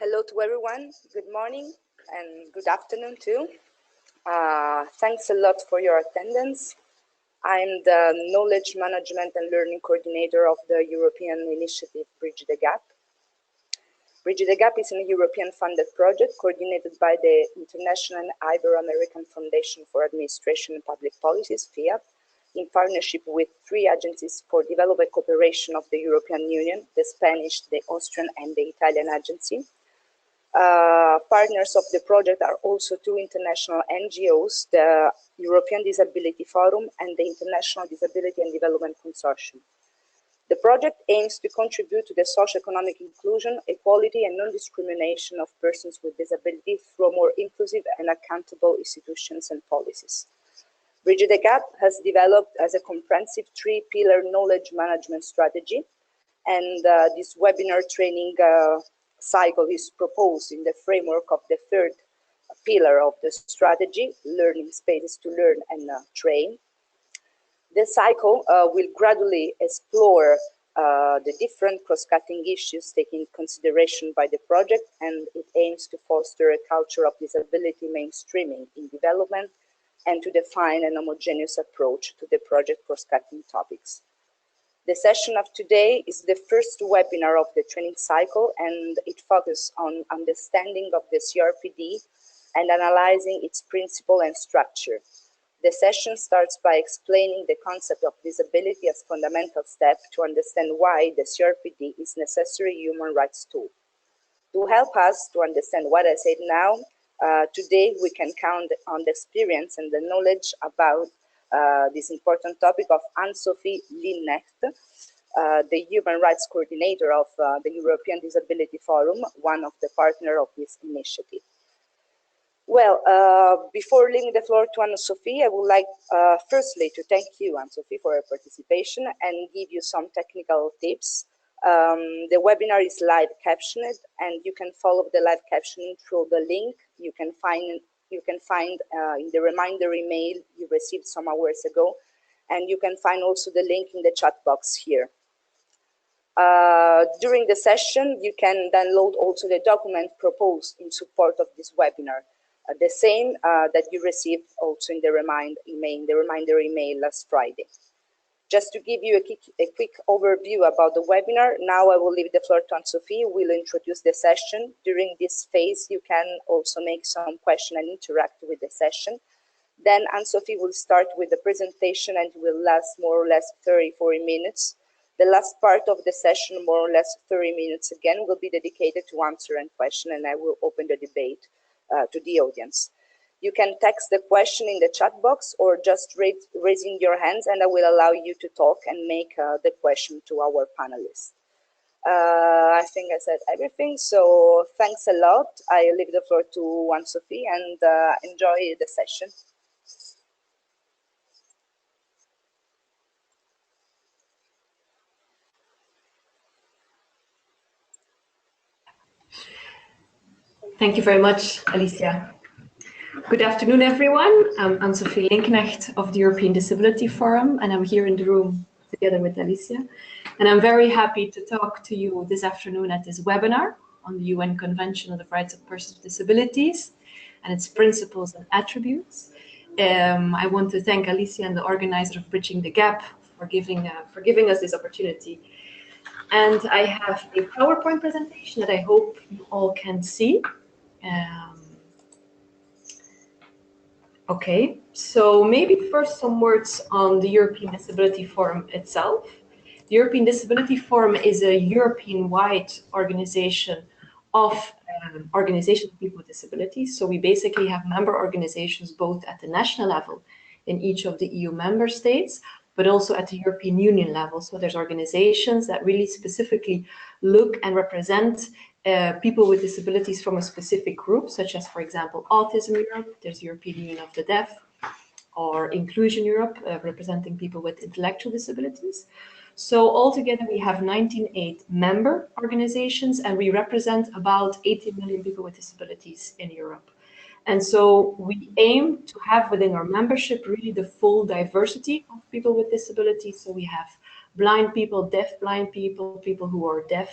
Hello to everyone. Good morning and good afternoon too. Thanks a lot for your attendance. I'm the Knowledge Management and Learning Coordinator of the European initiative Bridge the Gap. Bridge the Gap is a European funded project coordinated by the International Ibero-American Foundation for Administration and Public Policies, FIAP, in partnership with three agencies for development cooperation of the European Union, the Spanish, the Austrian, and the Italian agency. Partners of the project are also two international NGOs, the European Disability Forum and the International Disability and Development Consortium. The project aims to contribute to the socio-economic inclusion, equality and non-discrimination of persons with disability through more inclusive and accountable institutions and policies. Bridge the Gap has developed as a comprehensive three-pillar knowledge management strategy, and this webinar training cycle is proposed in the framework of the third pillar of the strategy, learning spaces to learn and train. The cycle will gradually explore the different cross-cutting issues taken into consideration by the project, and it aims to foster a culture of disability mainstreaming in development and to define an homogeneous approach to the project cross-cutting topics. The session of today is the first webinar of the training cycle, and it focuses on understanding of the CRPD and analyzing its principle and structure. The session starts by explaining the concept of disability as a fundamental step to understand why the CRPD is a necessary human rights tool. To help us to understand what I said now, today we can count on the experience and the knowledge about this important topic of An-Sofie Leenknecht, the Human Rights Coordinator of the European Disability Forum, one of the partners of this initiative. Well, before leaving the floor to An-Sofie, I would like firstly to thank you, An-Sofie, for your participation and give you some technical tips. The webinar is live captioned, and you can follow the live captioning through the link you can find in the reminder email you received some hours ago, and you can find also the link in the chat box here. During the session, you can download also the document proposed in support of this webinar, the same that you received also in the reminder email last Friday. Just to give you a quick overview about the webinar, now I will leave the floor to An-Sofie, who will introduce the session. During this phase, you can also make some questions and interact with the session. Then An-Sofie will start with the presentation and it will last more or less 30-40 minutes. The last part of the session, more or less 30 minutes again, will be dedicated to answer and question, and I will open the debate to the audience. You can text the question in the chat box or just raising your hands, and I will allow you to talk and make the question to our panelists. I think I said everything, so thanks a lot. I leave the floor to An-Sofie and enjoy the session. Thank you very much, Alicia. Good afternoon, everyone. I'm An-Sofie Leenknecht of the European Disability Forum, and I'm here in the room together with Alicia. And I'm very happy to talk to you this afternoon at this webinar on the UN Convention on the Rights of Persons with Disabilities and its principles and attributes. I want to thank Alicia and the organizer of Bridging the Gap for giving us this opportunity. And I have a PowerPoint presentation that I hope you all can see. Okay, so maybe first some words on the European Disability Forum itself. The European Disability Forum is a European-wide organization of organizations of people with disabilities. So we basically have member organizations both at the national level in each of the EU member states, but also at the European Union level. So there's organizations that really specifically look and represent people with disabilities from a specific group, such as, for example, Autism Europe, there's European Union of the Deaf, or Inclusion Europe, representing people with intellectual disabilities. So altogether, we have 98 member organizations, and we represent about 80 million people with disabilities in Europe. And so we aim to have within our membership really the full diversity of people with disabilities. So we have blind people, deaf blind people, people who are deaf,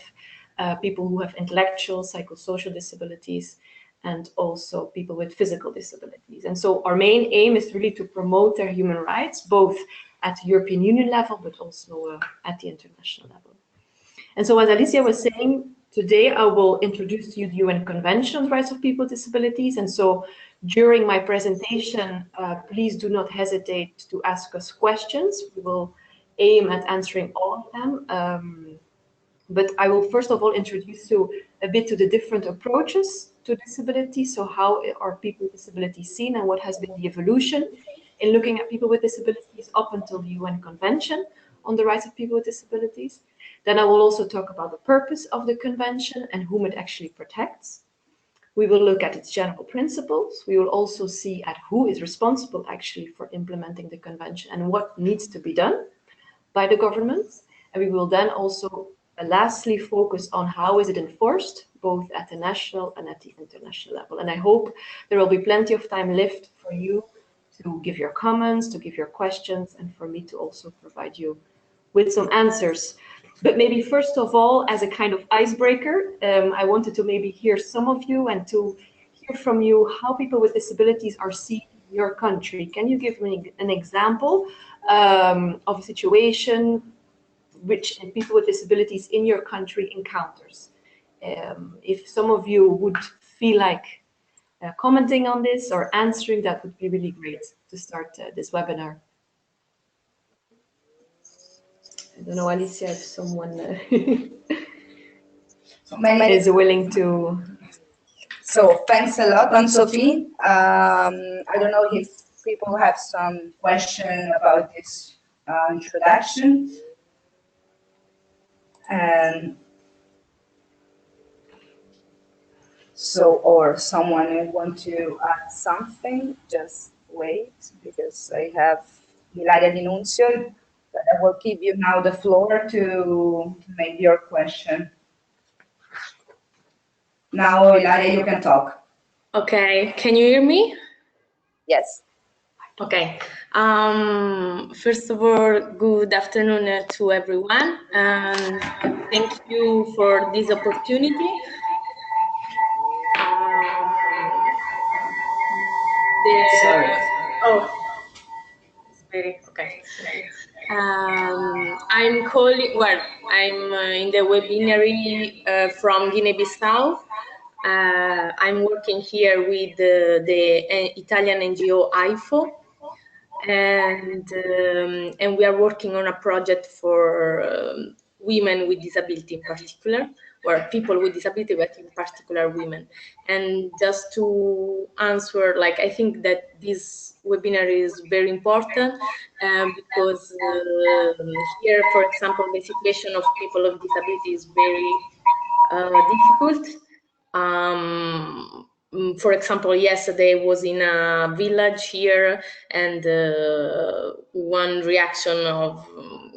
people who have intellectual, psychosocial disabilities, and also people with physical disabilities. And so our main aim is really to promote their human rights, both at the European Union level, but also at the international level. And so as Alicia was saying, today I will introduce to you the UN Convention on the Rights of People with Disabilities. And so during my presentation, please do not hesitate to ask us questions. We will aim at answering all of them. But I will first of all introduce you a bit to the different approaches to disability. So how are people with disabilities seen and what has been the evolution in looking at people with disabilities up until the UN Convention on the Rights of People with Disabilities. Then I will also talk about the purpose of the convention and whom it actually protects. We will look at its general principles. We will also see at who is responsible actually for implementing the convention and what needs to be done by the governments. And we will then also lastly focus on how is it enforced, both at the national and at the international level. And I hope there will be plenty of time left for you to give your comments, to give your questions, and for me to also provide you with some answers. But maybe first of all, as a kind of icebreaker, I wanted to maybe hear some of you and to hear from you how people with disabilities are seen in your country. Can you give me an example of a situation which people with disabilities in your country encounters? If some of you would feel like commenting on this or answering, that would be really great to start this webinar. I don't know, Alicia, if someone is willing to. So thanks a lot, An-Sofie. I don't know if people have some question about this introduction. And so, or someone want to add something, just wait, because I have Ilaria D'Annunzio. I will give you now the floor to make your question. Now, Ilaria, you can talk. Okay, can you hear me? Yes. Okay. First of all, good afternoon to everyone, and thank you for this opportunity. Sorry. Oh, it's very okay. I'm calling. Well, I'm in the webinar from Guinea-Bissau. I'm working here with the Italian NGO IFO, and we are working on a project for women with disability in particular, or people with disability, but in particular women. And just to answer, like, I think that this webinar is very important because here, for example, the situation of people with disability is very difficult. For example, yesterday I was in a village here, and one reaction of,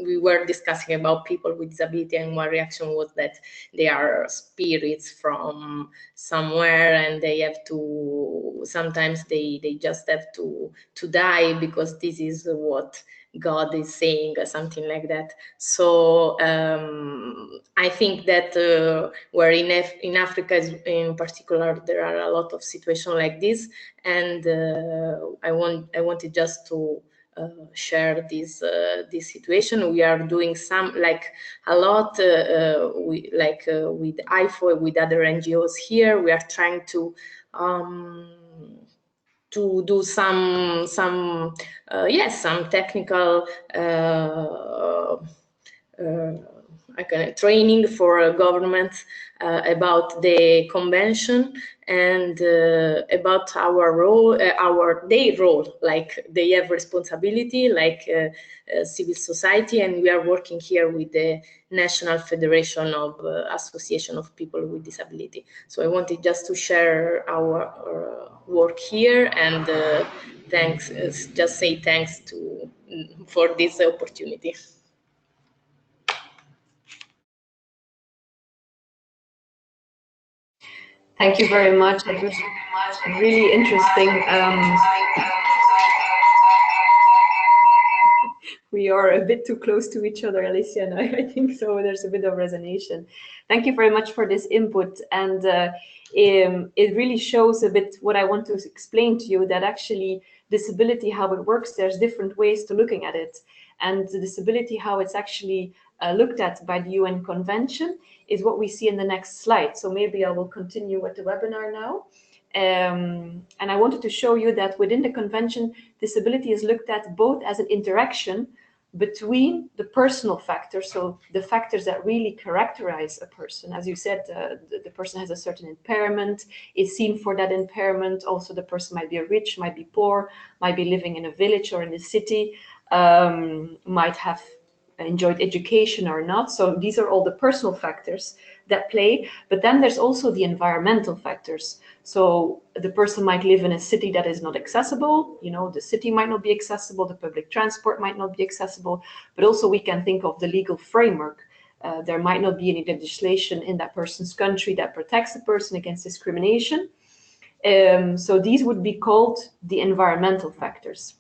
we were discussing about people with disability, and one reaction was that they are spirits from somewhere, and they have to, sometimes they just have to die because this is what God is saying, or something like that. So I think that where in Africa in particular, there are a lot of situations like this, and I wanted just to share this situation. We are doing some, like, a lot with IFO, with other NGOs here. We are trying to do some technical training for governments about the convention and about our role, their role, like they have responsibility, like civil society, and we are working here with the National Federation of Association of People with Disability. So I wanted just to share our work here, and thanks, just say thanks for this opportunity. Thank you very much. It was really interesting. We are a bit too close to each other, Alicia and I think so. There's a bit of resonance. Thank you very much for this input. And it really shows a bit what I want to explain to you, that actually disability, how it works, there's different ways to looking at it. And the disability, how it's actually looked at by the UN Convention, is what we see in the next slide. So maybe I will continue with the webinar now. And I wanted to show you that within the convention, disability is looked at both as an interaction between the personal factors, so the factors that really characterize a person. As you said, the person has a certain impairment, is seen for that impairment. Also, the person might be rich, might be poor, might be living in a village or in a city, might have enjoyed education or not. So these are all the personal factors that play. But then there's also the environmental factors. So the person might live in a city that is not accessible. You know, the city might not be accessible, the public transport might not be accessible, but also we can think of the legal framework. There might not be any legislation in that person's country that protects the person against discrimination. So these would be called the environmental factors.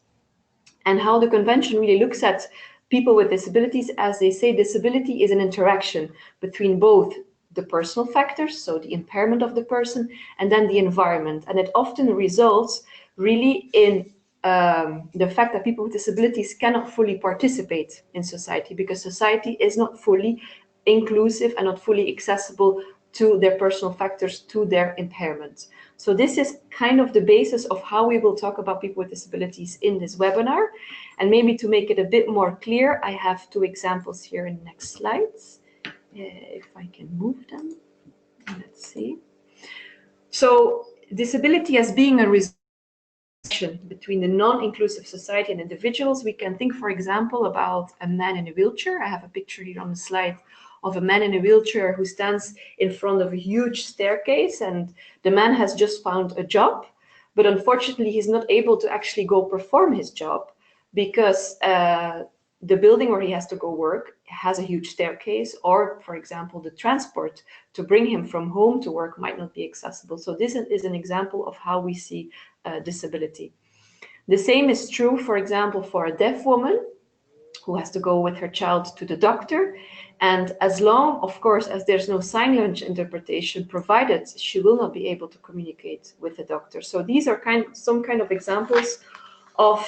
And how the convention really looks at people with disabilities, as they say, disability is an interaction between both the personal factors, so the impairment of the person, and then the environment. And it often results really in the fact that people with disabilities cannot fully participate in society, because society is not fully inclusive and not fully accessible to their personal factors, to their impairment. So this is kind of the basis of how we will talk about people with disabilities in this webinar. And maybe to make it a bit more clear, I have two examples here in the next slides. If I can move them, let's see. So disability as being a relation between the non-inclusive society and individuals. We can think, for example, about a man in a wheelchair. I have a picture here on the slide of a man in a wheelchair who stands in front of a huge staircase, and the man has just found a job, but unfortunately he's not able to actually go perform his job because the building where he has to go work has a huge staircase, or, for example, the transport to bring him from home to work might not be accessible. So this is an example of how we see disability. The same is true, for example, for a deaf woman who has to go with her child to the doctor. And as long, of course, as there's no sign language interpretation provided, she will not be able to communicate with the doctor. So these are some kind of examples of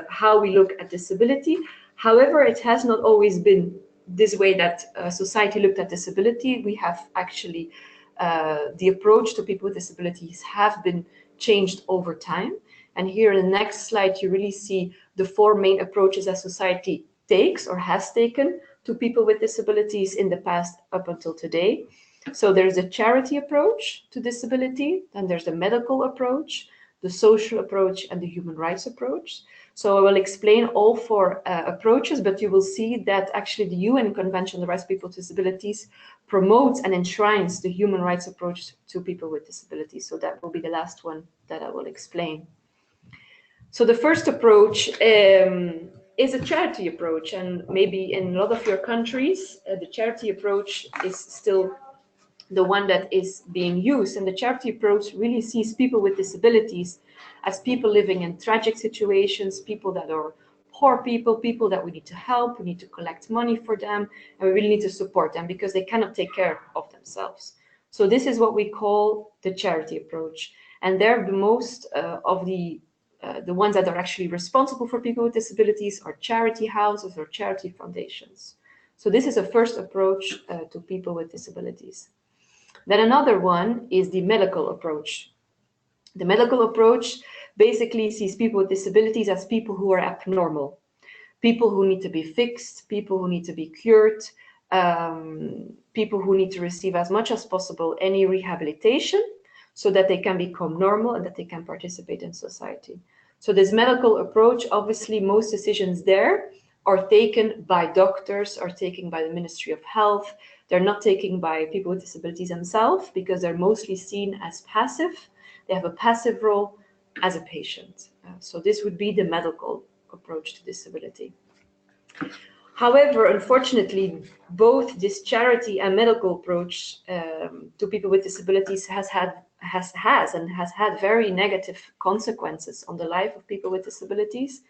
how we look at disability. However, it has not always been this way that society looked at disability. We have actually, the approach to people with disabilities have been changed over time. And here in the next slide, you really see the four main approaches that society takes or has taken to people with disabilities in the past up until today. So there's a charity approach to disability, then there's the medical approach, the social approach, and the human rights approach. So I will explain all four approaches, but you will see that actually the UN Convention on the Rights of People with Disabilities promotes and enshrines the human rights approach to people with disabilities. So that will be the last one that I will explain. So the first approach is a charity approach, and maybe in a lot of your countries, the charity approach is still the one that is being used. And the charity approach really sees people with disabilities as people living in tragic situations, people that are poor people, people that we need to help, we need to collect money for them, and we really need to support them because they cannot take care of themselves. So this is what we call the charity approach. And they're the most of the ones that are actually responsible for people with disabilities are charity houses or charity foundations. So this is a first approach to people with disabilities. Then another one is the medical approach. The medical approach basically sees people with disabilities as people who are abnormal, people who need to be fixed, people who need to be cured, people who need to receive as much as possible any rehabilitation so that they can become normal and that they can participate in society. So this medical approach, obviously most decisions there are taken by doctors, are taken by the Ministry of Health. They're not taken by people with disabilities themselves because they're mostly seen as passive. They have a passive role as a patient. So this would be the medical approach to disability. However, unfortunately, both this charity and medical approach to people with disabilities has had very negative consequences on the life of people with disabilities.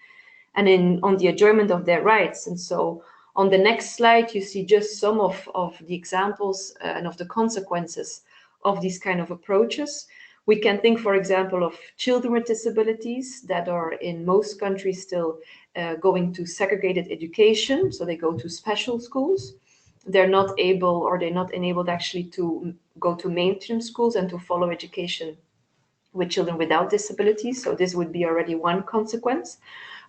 and on the enjoyment of their rights. And so on the next slide, you see just some of the examples and of the consequences of these kind of approaches. We can think, for example, of children with disabilities that are in most countries still going to segregated education. So they go to special schools. They're not able, or they're not enabled actually to go to mainstream schools and to follow education with children without disabilities. So this would be already one consequence.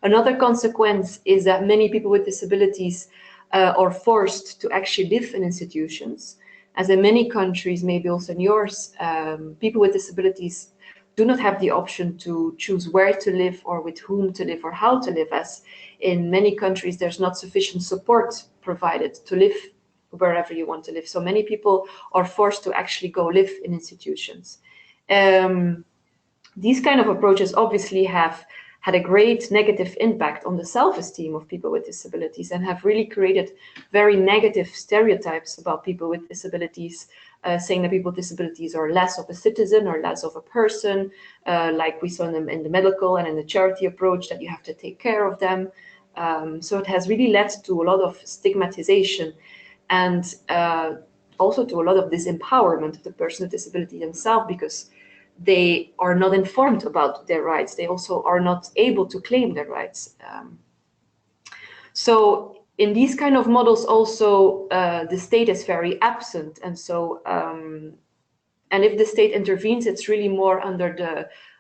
Another consequence is that many people with disabilities are forced to actually live in institutions. As in many countries, maybe also in yours, people with disabilities do not have the option to choose where to live or with whom to live or how to live, as in many countries there's not sufficient support provided to live wherever you want to live. So many people are forced to actually go live in institutions. These kind of approaches obviously have had a great negative impact on the self-esteem of people with disabilities and have really created very negative stereotypes about people with disabilities, saying that people with disabilities are less of a citizen or less of a person, like we saw in the medical and in the charity approach, that you have to take care of them. So it has really led to a lot of stigmatization and also to a lot of disempowerment of the person with disability themselves, because they are not informed about their rights. They also are not able to claim their rights. So in these kind of models also, the state is very absent. And so, and if the state intervenes, it's really more under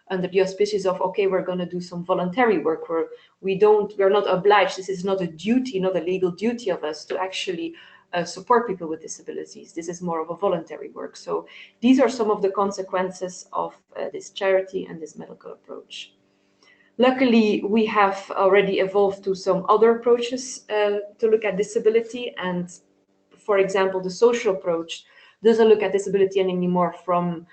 the auspices of, okay, we're going to do some voluntary work where we're not obliged. This is not a duty, not a legal duty of us to actually support people with disabilities. This is more of a voluntary work. So these are some of the consequences of this charity and this medical approach. Luckily, we have already evolved to some other approaches to look at disability. And for example, the social approach doesn't look at disability anymore from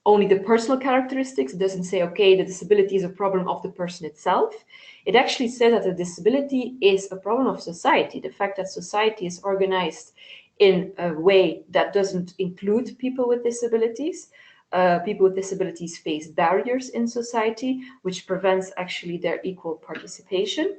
only the personal characteristics. It doesn't say, okay, the disability is a problem of the person itself. It actually says that the disability is a problem of society. The fact that society is organized in a way that doesn't include people with disabilities. People with disabilities face barriers in society, which prevents actually their equal participation.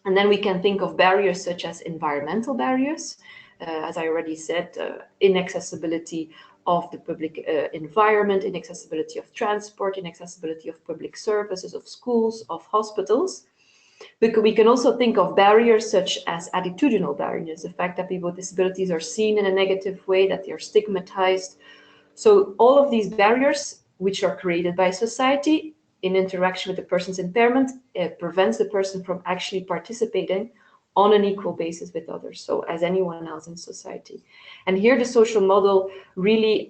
And then we can think of barriers such as environmental barriers. As I already said, inaccessibility of the public environment, inaccessibility of transport, inaccessibility of public services, of schools, of hospitals. But we can also think of barriers such as attitudinal barriers, the fact that people with disabilities are seen in a negative way, that they are stigmatized. So all of these barriers, which are created by society in interaction with the person's impairment, prevents the person from actually participating on an equal basis with others, so as anyone else in society. And here the social model really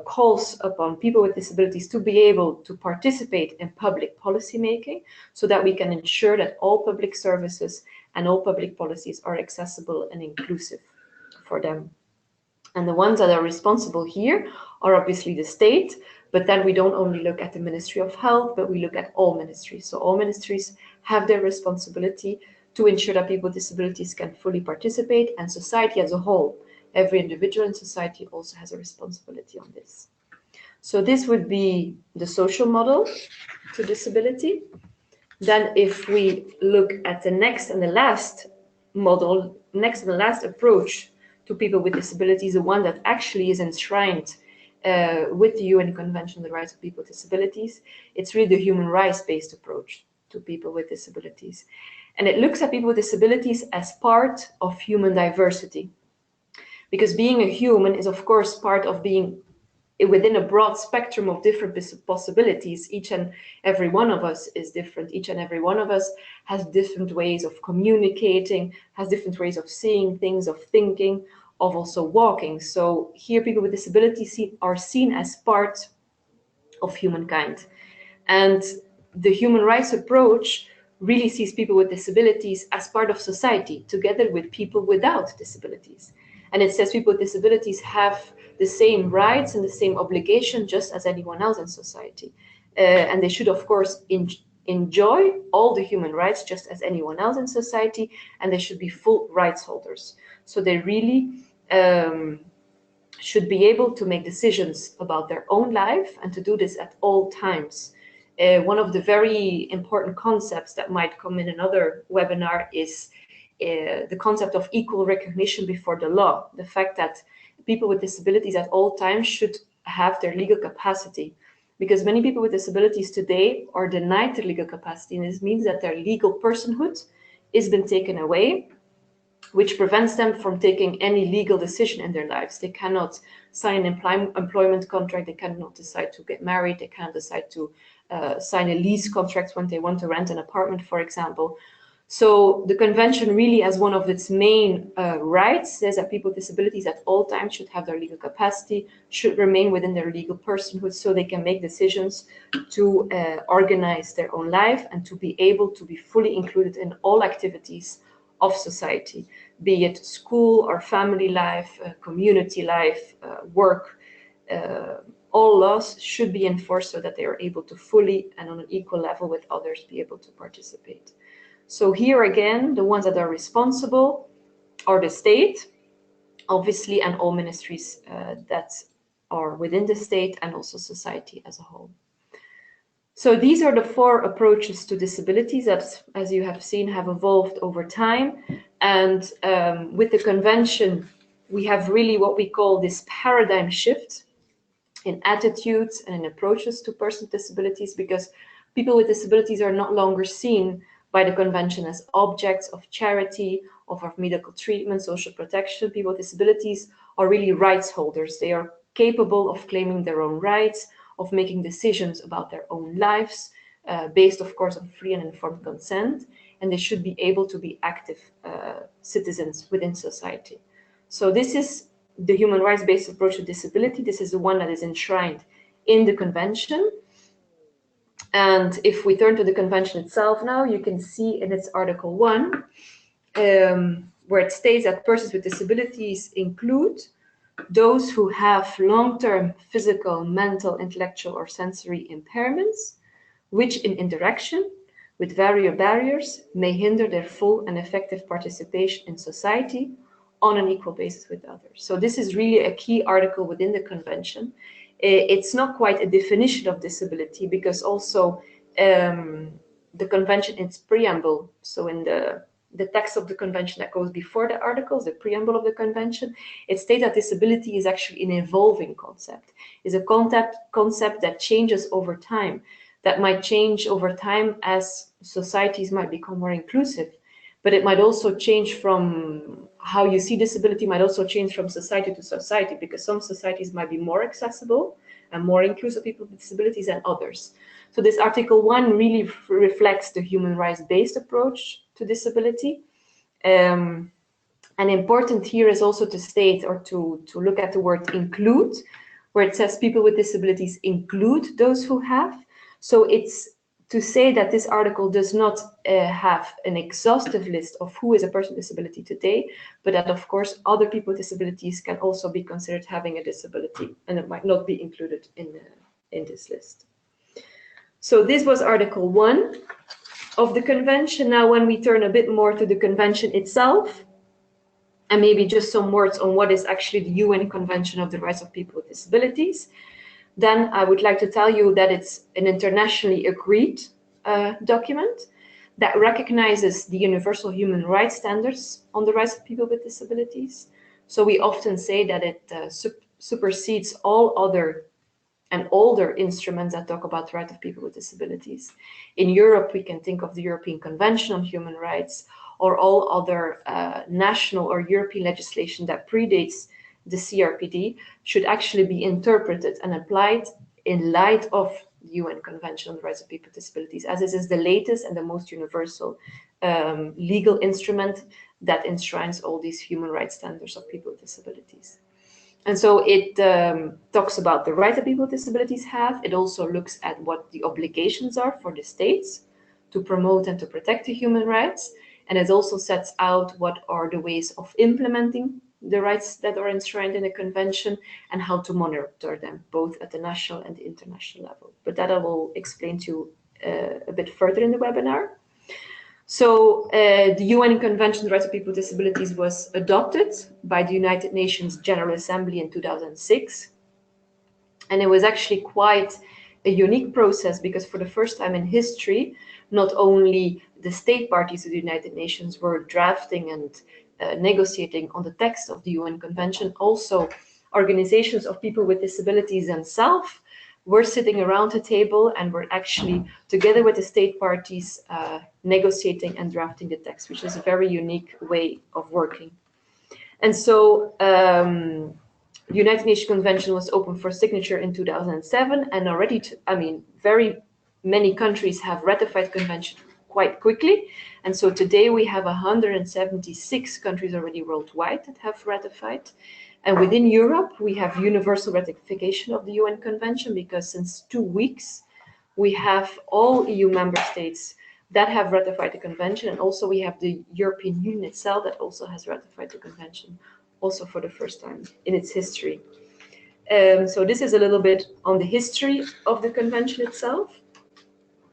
calls upon people with disabilities to be able to participate in public policy making, so that we can ensure that all public services and all public policies are accessible and inclusive for them. And the ones that are responsible here are obviously the state, but then we don't only look at the Ministry of Health, but we look at all ministries. So all ministries have their responsibility to ensure that people with disabilities can fully participate, and society as a whole, every individual in society also has a responsibility on this. So this would be the social model to disability. Then if we look at the next and the last model, next and the last approach to people with disabilities, the one that actually is enshrined with the UN Convention on the Rights of People with Disabilities, it's really the human rights-based approach to people with disabilities. And it looks at people with disabilities as part of human diversity. Because being a human is, of course, part of being within a broad spectrum of different possibilities. Each and every one of us is different. Each and every one of us has different ways of communicating, has different ways of seeing things, of thinking, of also walking. So here people with disabilities are seen as part of humankind. And the human rights approach really sees people with disabilities as part of society, together with people without disabilities. And it says people with disabilities have the same rights and the same obligation just as anyone else in society. And they should, of course, enjoy all the human rights just as anyone else in society, and they should be full rights holders. So they really should be able to make decisions about their own life and to do this at all times one of the very important concepts that might come in another webinar is the concept of equal recognition before the law. The fact that people with disabilities at all times should have their legal capacity, because many people with disabilities today are denied their legal capacity, and this means that their legal personhood has been taken away, which prevents them from taking any legal decision in their lives. They cannot sign an employment contract, they cannot decide to get married, they cannot decide to sign a lease contract when they want to rent an apartment, for example. So the convention really, as one of its main rights, says that people with disabilities at all times should have their legal capacity, should remain within their legal personhood, so they can make decisions to organize their own life and to be able to be fully included in all activities of society, be it school or family life, community life, work. All laws should be enforced so that they are able to fully and on an equal level with others be able to participate. So here again, the ones that are responsible are the state, obviously, and all ministries that are within the state, and also society as a whole. So these are the 4 approaches to disabilities that, as you have seen, have evolved over time. And with the convention, we have really what we call this paradigm shift in attitudes and in approaches to persons with disabilities, because people with disabilities are no longer seen by the convention as objects of charity, of medical treatment, social protection. People with disabilities are really rights holders. They are capable of claiming their own rights, of making decisions about their own lives, based, of course, on free and informed consent, and they should be able to be active citizens within society. So this is the human rights-based approach to disability. This is the one that is enshrined in the convention. And if we turn to the convention itself now, you can see in its Article 1, where it states that persons with disabilities include those who have long-term physical, mental, intellectual, or sensory impairments, which in interaction with various barriers may hinder their full and effective participation in society on an equal basis with others. So this is really a key article within the convention. It's not quite a definition of disability, because also the convention in its preamble, so in the text of the convention that goes before the articles, the preamble of the convention, it states that disability is actually an evolving concept, is a concept that changes over time, that might change over time as societies might become more inclusive. But it might also change from how you see disability, might also change from society to society, because some societies might be more accessible and more inclusive of people with disabilities than others. So this Article 1 really reflects the human rights-based approach to disability. And important here is also to state, or to look at the word include, where it says people with disabilities include those who have. So it's to say that this article does not have an exhaustive list of who is a person with disability today, but that, of course, other people with disabilities can also be considered having a disability, and it might not be included in this list. So this was Article 1 of the convention. Now, when we turn a bit more to the convention itself, and maybe just some words on what is actually the UN Convention of the Rights of People with Disabilities, then I would like to tell you that it's an internationally agreed document that recognizes the universal human rights standards on the rights of people with disabilities. So we often say that it supersedes all other and older instruments that talk about the rights of people with disabilities. In Europe, we can think of the European Convention on Human Rights, or all other national or European legislation that predates the CRPD should actually be interpreted and applied in light of the UN Convention on the Rights of People with Disabilities, as this is the latest and the most universal legal instrument that enshrines all these human rights standards of people with disabilities. And so it talks about the rights that people with disabilities have. It also looks at what the obligations are for the states to promote and to protect the human rights. And it also sets out what are the ways of implementing the rights that are enshrined in the convention and how to monitor them, both at the national and the international level. But that I will explain to you a bit further in the webinar. So the UN Convention on the Rights of People with Disabilities was adopted by the United Nations General Assembly in 2006. And it was actually quite a unique process because for the first time in history, not only the state parties of the United Nations were drafting and negotiating on the text of the UN Convention, also organizations of people with disabilities themselves were sitting around a table and were actually together with the state parties negotiating and drafting the text, which is a very unique way of working. And so the United Nations Convention was open for signature in 2007, and already, very many countries have ratified the convention quite quickly. And so today we have 176 countries already worldwide that have ratified. And within Europe, we have universal ratification of the UN Convention because since 2 weeks, we have all EU member states that have ratified the convention. And also we have the European Union itself that also has ratified the convention, also for the first time in its history. So this is a little bit on the history of the convention itself.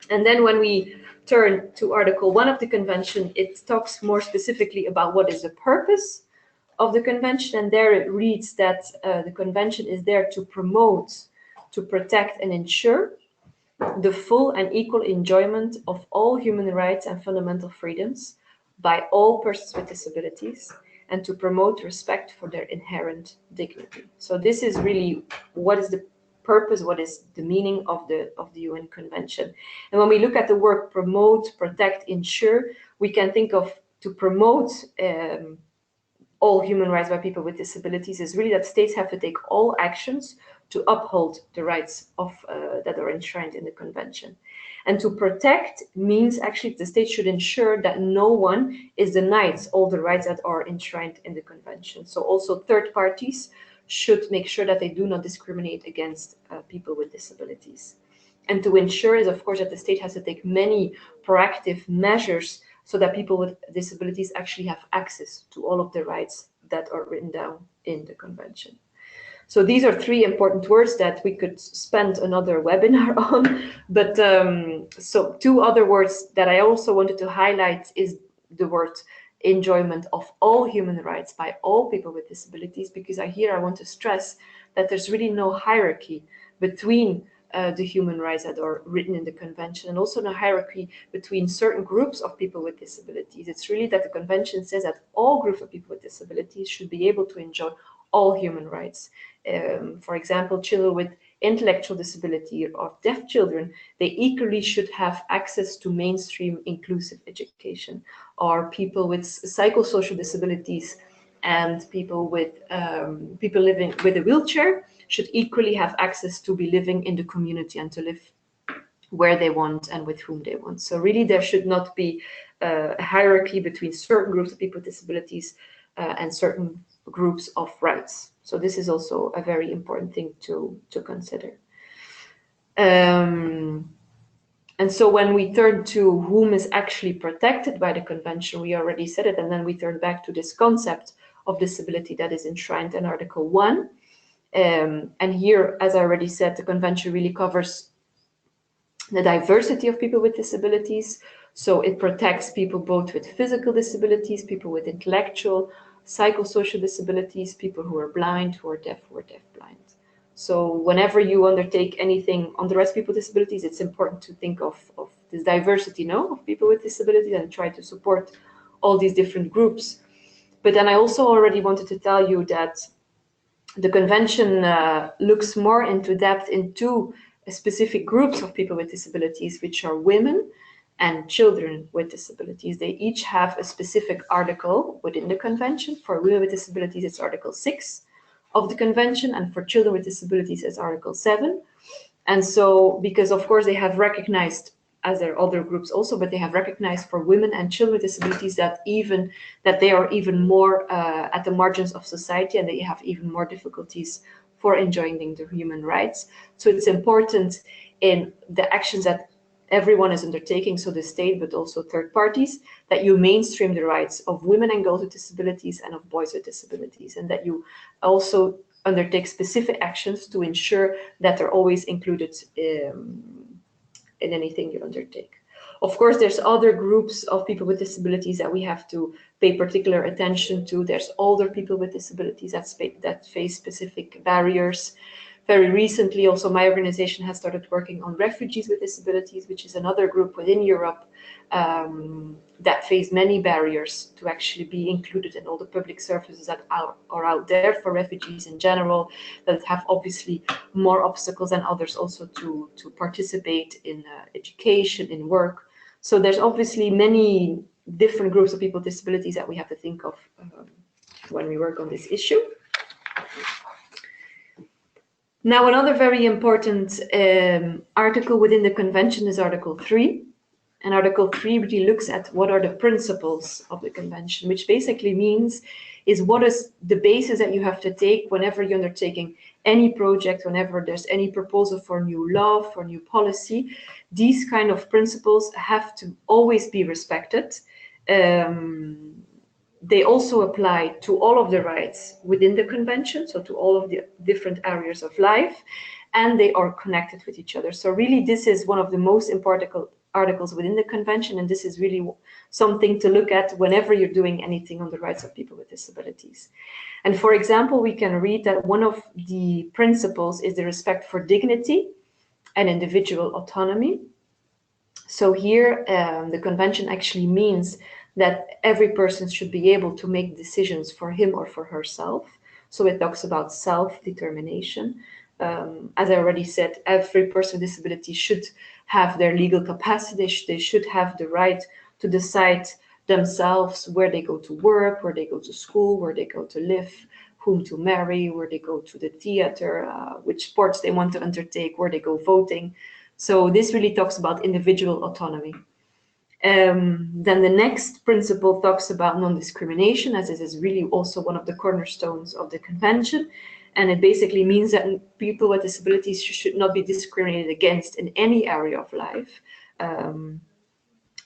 And then when we turn to Article 1 of the convention, it talks more specifically about what is the purpose of the convention. And there it reads that the convention is there to promote, to protect and ensure the full and equal enjoyment of all human rights and fundamental freedoms by all persons with disabilities, and to promote respect for their inherent dignity. So this is really what is the purpose, what is the meaning of the UN Convention. And when we look at the word promote, protect, ensure, we can think of to promote all human rights by people with disabilities is really that states have to take all actions to uphold the rights of that are enshrined in the convention. And to protect means actually the state should ensure that no one is denied all the rights that are enshrined in the convention. So also third parties should make sure that they do not discriminate against people with disabilities. And to ensure is, of course, that the state has to take many proactive measures so that people with disabilities actually have access to all of the rights that are written down in the convention. So these are three important words that we could spend another webinar on. But so two other words that I also wanted to highlight is the word enjoyment of all human rights by all people with disabilities, because I want to stress that there's really no hierarchy between the human rights that are written in the convention, and also no hierarchy between certain groups of people with disabilities. It's really that the convention says that all groups of people with disabilities should be able to enjoy all human rights. For example, children with intellectual disability or deaf children, they equally should have access to mainstream inclusive education, or people with psychosocial disabilities and people with people living with a wheelchair should equally have access to be living in the community and to live where they want and with whom they want. So really there should not be a hierarchy between certain groups of people with disabilities and certain groups of rights. So this is also a very important thing to consider. And so when we turn to whom is actually protected by the convention, we already said it, and then we turn back to this concept of disability that is enshrined in Article 1. And here, as I already said, the convention really covers the diversity of people with disabilities. So it protects people both with physical disabilities, people with intellectual, psychosocial disabilities, people who are blind, who are deaf-blind. So whenever you undertake anything on the rights of people with disabilities, it's important to think of this diversity, of people with disabilities and try to support all these different groups. But then I also already wanted to tell you that the convention looks more into depth into specific groups of people with disabilities, which are women and children with disabilities. They each have a specific article within the convention. For women with disabilities, it's Article 6 of the convention, and for children with disabilities, it's Article 7. And so, because of course they have recognized, as there are other groups also, but they have recognized for women and children with disabilities that they are even more at the margins of society, and they have even more difficulties for enjoying the human rights. So it's important in the actions that everyone is undertaking, so the state, but also third parties, that you mainstream the rights of women and girls with disabilities and of boys with disabilities, and that you also undertake specific actions to ensure that they're always included in anything you undertake. Of course, there's other groups of people with disabilities that we have to pay particular attention to. There's older people with disabilities that face specific barriers. Very recently, also my organization has started working on refugees with disabilities, which is another group within Europe that face many barriers to actually be included in all the public services that are out there for refugees in general, that have obviously more obstacles than others also to participate in education, in work. So there's obviously many different groups of people with disabilities that we have to think of when we work on this issue. Now, another very important article within the convention is Article 3. And Article 3 really looks at what are the principles of the convention, which basically means is what is the basis that you have to take whenever you're undertaking any project, whenever there's any proposal for new law, for new policy. These kind of principles have to always be respected. They also apply to all of the rights within the convention, so to all of the different areas of life, and they are connected with each other. So really, this is one of the most important articles within the convention, and this is really something to look at whenever you're doing anything on the rights of people with disabilities. And for example, we can read that one of the principles is the respect for dignity and individual autonomy. So here, the convention actually means that every person should be able to make decisions for him or for herself. So it talks about self-determination. As I already said, every person with disability should have their legal capacity. They should have the right to decide themselves where they go to work, where they go to school, where they go to live, whom to marry, where they go to the theater, which sports they want to undertake, where they go voting. So this really talks about individual autonomy. Then the next principle talks about non-discrimination, as this is really also one of the cornerstones of the convention. And it basically means that people with disabilities should not be discriminated against in any area of life,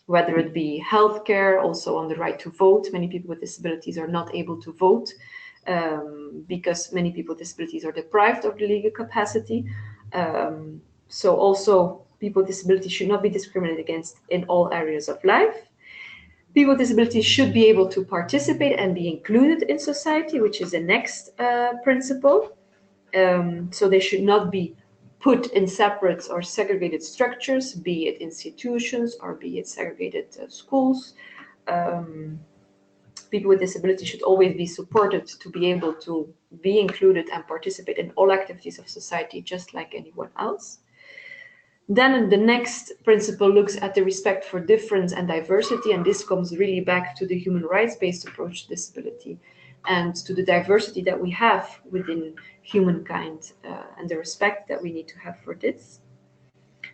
whether it be healthcare, also on the right to vote. Many people with disabilities are not able to vote because many people with disabilities are deprived of the legal capacity. So also people with disabilities should not be discriminated against in all areas of life. People with disabilities should be able to participate and be included in society, which is the next principle. So they should not be put in separate or segregated structures, be it institutions or be it segregated schools. People with disabilities should always be supported to be able to be included and participate in all activities of society, just like anyone else. Then the next principle looks at the respect for difference and diversity, and this comes really back to the human rights-based approach to disability and to the diversity that we have within humankind and the respect that we need to have for this.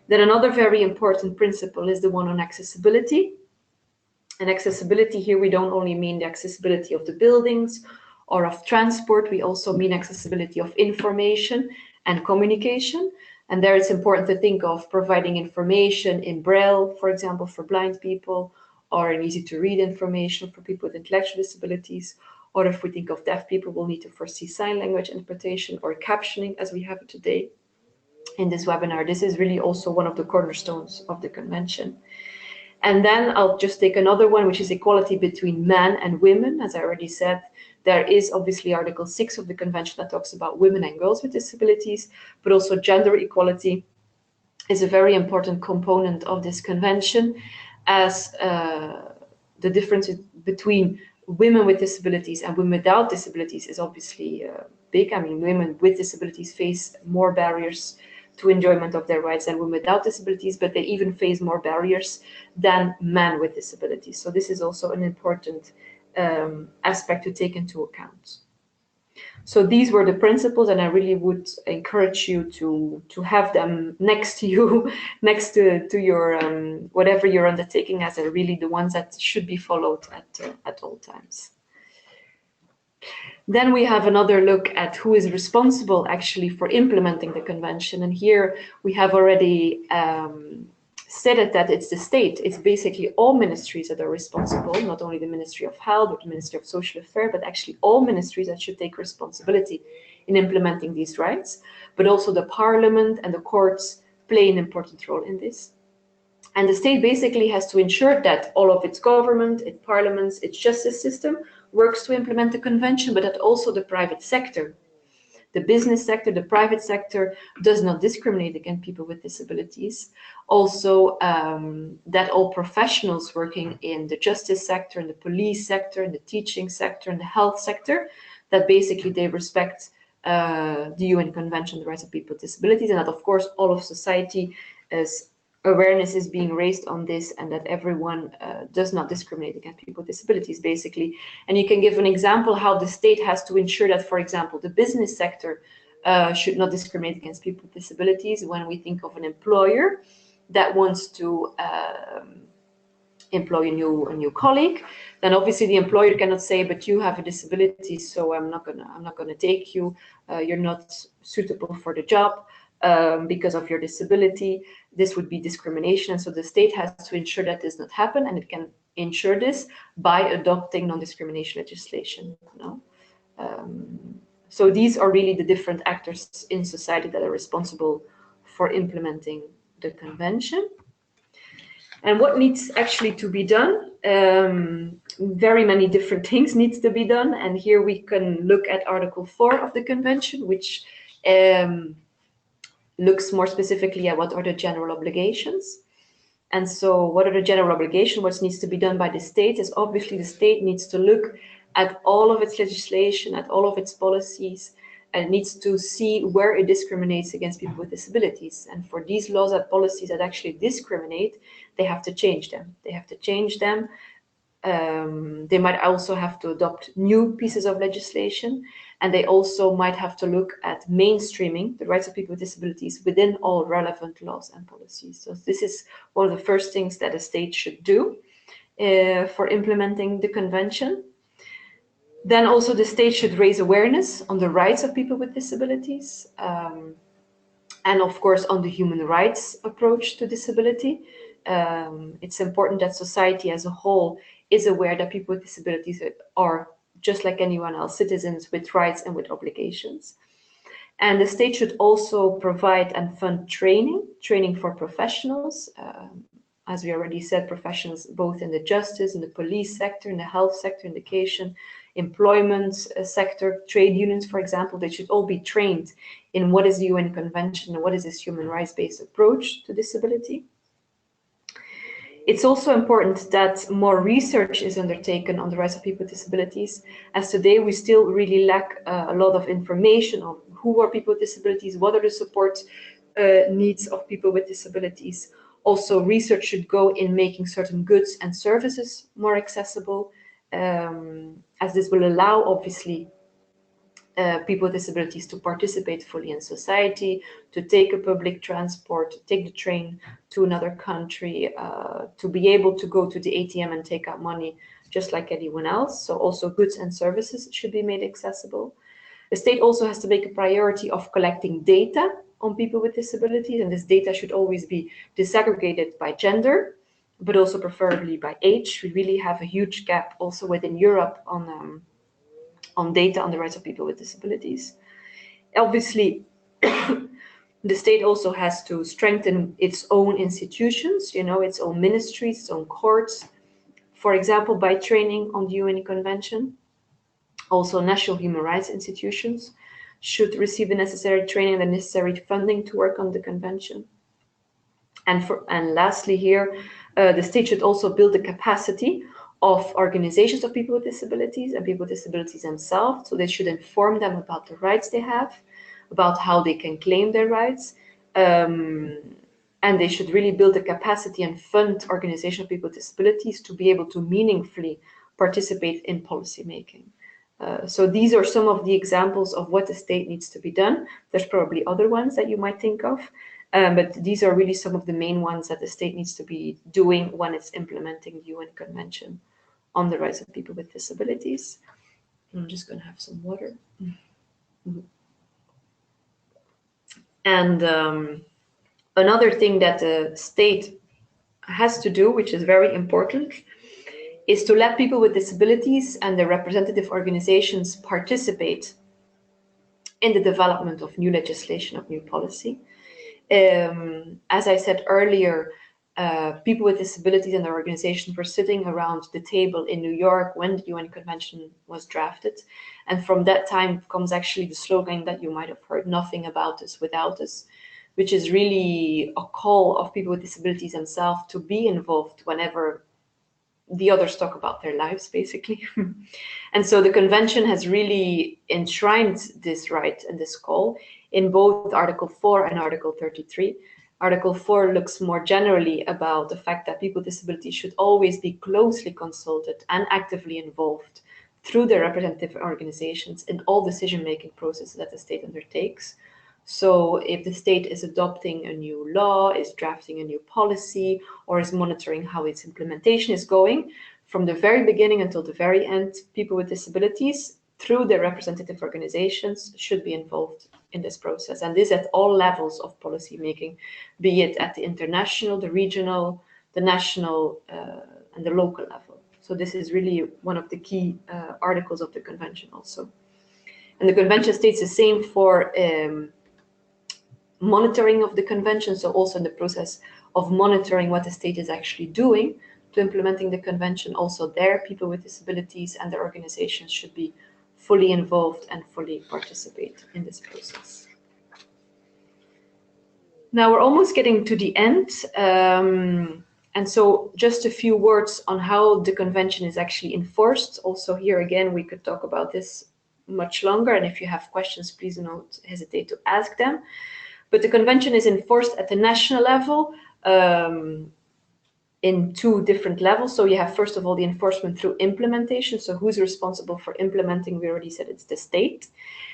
Then another very important principle is the one on accessibility. And accessibility here, we don't only mean the accessibility of the buildings or of transport, we also mean accessibility of information and communication. And there it's important to think of providing information in Braille, for example, for blind people, or in easy to read information for people with intellectual disabilities. Or if we think of deaf people, we'll need to foresee sign language interpretation or captioning as we have it today in this webinar. This is really also one of the cornerstones of the convention. And then I'll just take another one, which is equality between men and women. As I already said, there is obviously Article 6 of the convention that talks about women and girls with disabilities, but also gender equality is a very important component of this convention, as the difference between women with disabilities and women without disabilities is obviously big. I mean, women with disabilities face more barriers to enjoyment of their rights than women without disabilities, but they even face more barriers than men with disabilities. So this is also an important aspect to take into account. So these were the principles, and I really would encourage you to have them next to you, next to your whatever you're undertaking, as they're really the ones that should be followed at all times. Then we have another look at who is responsible actually for implementing the convention. And here we have already stated that it's the state. It's basically all ministries that are responsible, not only the Ministry of Health or the Ministry of Social Affairs, but actually all ministries that should take responsibility in implementing these rights. But also the Parliament and the courts play an important role in this. And the state basically has to ensure that all of its government, its parliaments, its justice system works to implement the convention, but that also the private sector The business sector, the private sector does not discriminate against people with disabilities. Also, that all professionals working in the justice sector, in the police sector, in the teaching sector, in the health sector, that basically they respect the UN Convention on the Rights of People with Disabilities, and that of course all of society awareness is being raised on this, and that everyone does not discriminate against people with disabilities, basically. And you can give an example how the state has to ensure that, for example, the business sector should not discriminate against people with disabilities. When we think of an employer that wants to employ a new colleague, then obviously the employer cannot say, but you have a disability, so I'm not gonna take you. You're not suitable for the job because of your disability. This would be discrimination, and so the state has to ensure that does not happen, and it can ensure this by adopting non-discrimination legislation. So these are really the different actors in society that are responsible for implementing the convention. And what needs actually to be done? Very many different things needs to be done. And here we can look at Article 4 of the Convention, which looks more specifically at what are the general obligations. And so what are the general obligations? What needs to be done by the state is obviously the state needs to look at all of its legislation, at all of its policies, and it needs to see where it discriminates against people with disabilities. And for these laws and policies that actually discriminate, they have to change them. They have to change them. They might also have to adopt new pieces of legislation, and they also might have to look at mainstreaming the rights of people with disabilities within all relevant laws and policies. So this is one of the first things that a state should do for implementing the convention. Then also the state should raise awareness on the rights of people with disabilities, and of course on the human rights approach to disability. It's important that society as a whole is aware that people with disabilities are, just like anyone else, citizens with rights and with obligations. And the state should also provide and fund training for professionals. As we already said, professionals both in the justice, in the police sector, in the health sector, education, employment sector, trade unions, for example, they should all be trained in what is the UN Convention and what is this human rights-based approach to disability. It's also important that more research is undertaken on the rights of people with disabilities, as today we still really lack a lot of information on who are people with disabilities, what are the support needs of people with disabilities. Also, research should go in making certain goods and services more accessible, as this will allow, obviously, people with disabilities to participate fully in society, to take a public transport, to take the train to another country, to be able to go to the ATM and take out money just like anyone else. So also goods and services should be made accessible. The state also has to make a priority of collecting data on people with disabilities, and this data should always be disaggregated by gender, but also preferably by age. We really have a huge gap also within Europe on data on the rights of people with disabilities. Obviously, the state also has to strengthen its own institutions, its own ministries, its own courts, for example, by training on the UN Convention. Also, national human rights institutions should receive the necessary training and the necessary funding to work on the convention. And lastly here, the state should also build the capacity of organizations of people with disabilities and people with disabilities themselves. So they should inform them about the rights they have, about how they can claim their rights. And they should really build the capacity and fund organizations of people with disabilities to be able to meaningfully participate in policy making. So these are some of the examples of what the state needs to be done. There's probably other ones that you might think of, but these are really some of the main ones that the state needs to be doing when it's implementing the UN Convention on the rights of people with disabilities. I'm just going to have some water. And another thing that the state has to do, which is very important, is to let people with disabilities and their representative organizations participate in the development of new legislation, of new policy. As I said earlier, people with disabilities and their organizations were sitting around the table in New York when the UN Convention was drafted. And from that time comes actually the slogan that you might have heard, "Nothing about us without us," which is really a call of people with disabilities themselves to be involved whenever the others talk about their lives, basically. And so the convention has really enshrined this right and this call in both Article 4 and Article 33. Article 4 looks more generally about the fact that people with disabilities should always be closely consulted and actively involved through their representative organizations in all decision-making processes that the state undertakes. So if the state is adopting a new law, is drafting a new policy, or is monitoring how its implementation is going, from the very beginning until the very end, people with disabilities, through their representative organizations, should be involved in this process. And this at all levels of policy making, be it at the international, the regional, the national, and the local level. So this is really one of the key articles of the convention also. And the convention states the same for monitoring of the convention, so also in the process of monitoring what the state is actually doing to implementing the convention. Also there, people with disabilities and their organizations should be fully involved and fully participate in this process. Now we're almost getting to the end. And so just a few words on how the convention is actually enforced. Also here again, we could talk about this much longer. And if you have questions, please do not hesitate to ask them. But the convention is enforced at the national level in two different levels. So you have, first of all, the enforcement through implementation. So who's responsible for implementing? We already said it's the state.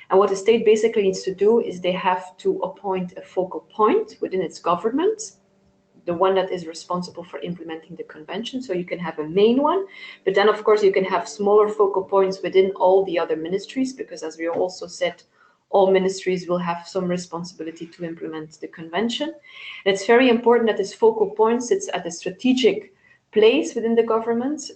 And what the state basically needs to do is they have to appoint a focal point within its government, the one that is responsible for implementing the convention. So you can have a main one, but then of course you can have smaller focal points within all the other ministries, because as we also said, all ministries will have some responsibility to implement the convention. And it's very important that this focal point sits at a strategic place within the government,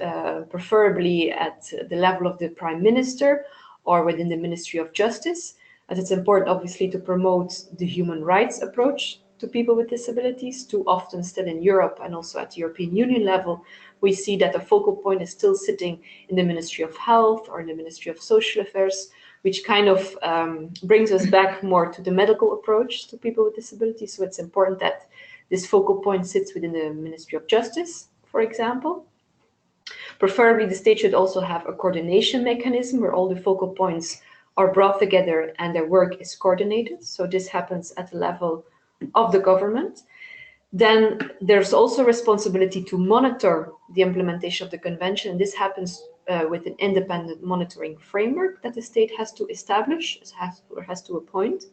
preferably at the level of the Prime Minister or within the Ministry of Justice, as it's important obviously to promote the human rights approach to people with disabilities. Too often still in Europe and also at the European Union level, we see that the focal point is still sitting in the Ministry of Health or in the Ministry of Social Affairs, which kind of brings us back more to the medical approach to people with disabilities. So it's important that this focal point sits within the Ministry of Justice, for example. Preferably, the state should also have a coordination mechanism where all the focal points are brought together and their work is coordinated. So this happens at the level of the government. Then there's also responsibility to monitor the implementation of the convention. This happens with an independent monitoring framework that the state has to establish, has to appoint.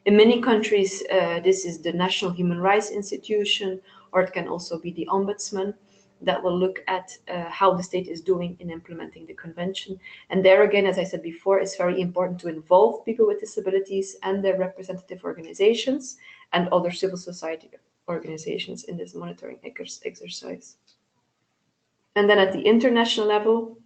In many countries, this is the National Human Rights Institution, or it can also be the Ombudsman that will look at how the state is doing in implementing the convention. And there again, as I said before, it's very important to involve people with disabilities and their representative organizations and other civil society organizations in this monitoring exercise. And then at the international level,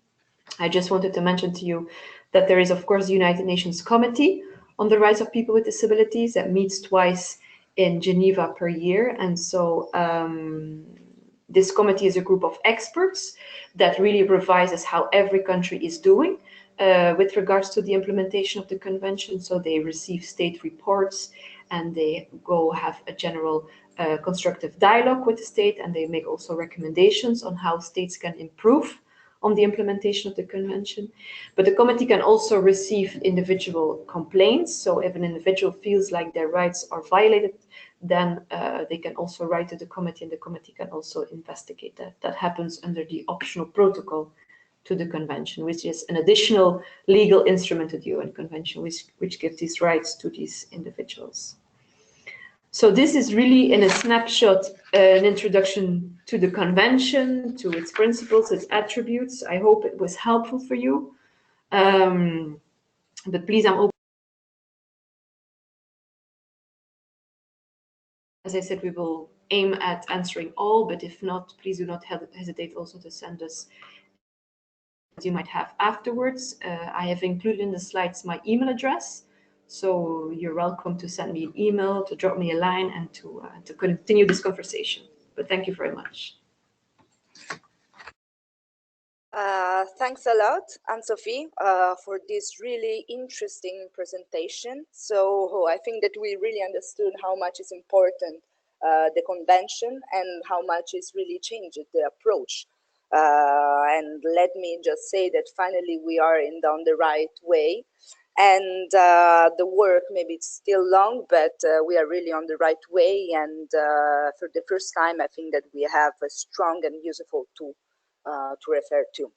I just wanted to mention to you that there is, of course, the United Nations Committee on the Rights of People with Disabilities that meets twice in Geneva per year. And so this committee is a group of experts that really revises how every country is doing with regards to the implementation of the convention. So they receive state reports and they go have a general constructive dialogue with the state, and they make also recommendations on how states can improve on the implementation of the convention. But the committee can also receive individual complaints. So if an individual feels like their rights are violated, then they can also write to the committee, and the committee can also investigate that. That happens under the optional protocol to the convention, which is an additional legal instrument to the UN Convention, which gives these rights to these individuals. So this is really, in a snapshot, an introduction to the convention, to its principles, its attributes. I hope it was helpful for you. But please, I'm open. As I said, we will aim at answering all, but if not, please do not hesitate also to send us what you might have afterwards. I have included in the slides my email address. So you're welcome to send me an email, to drop me a line, and to continue this conversation. But thank you very much. Thanks a lot, An-Sofie, for this really interesting presentation. So I think that we really understood how much is important the convention and how much is really changed the approach. And let me just say that finally we are on the right way. And the work, maybe it's still long, but we are really on the right way. And for the first time, I think that we have a strong and useful tool to refer to.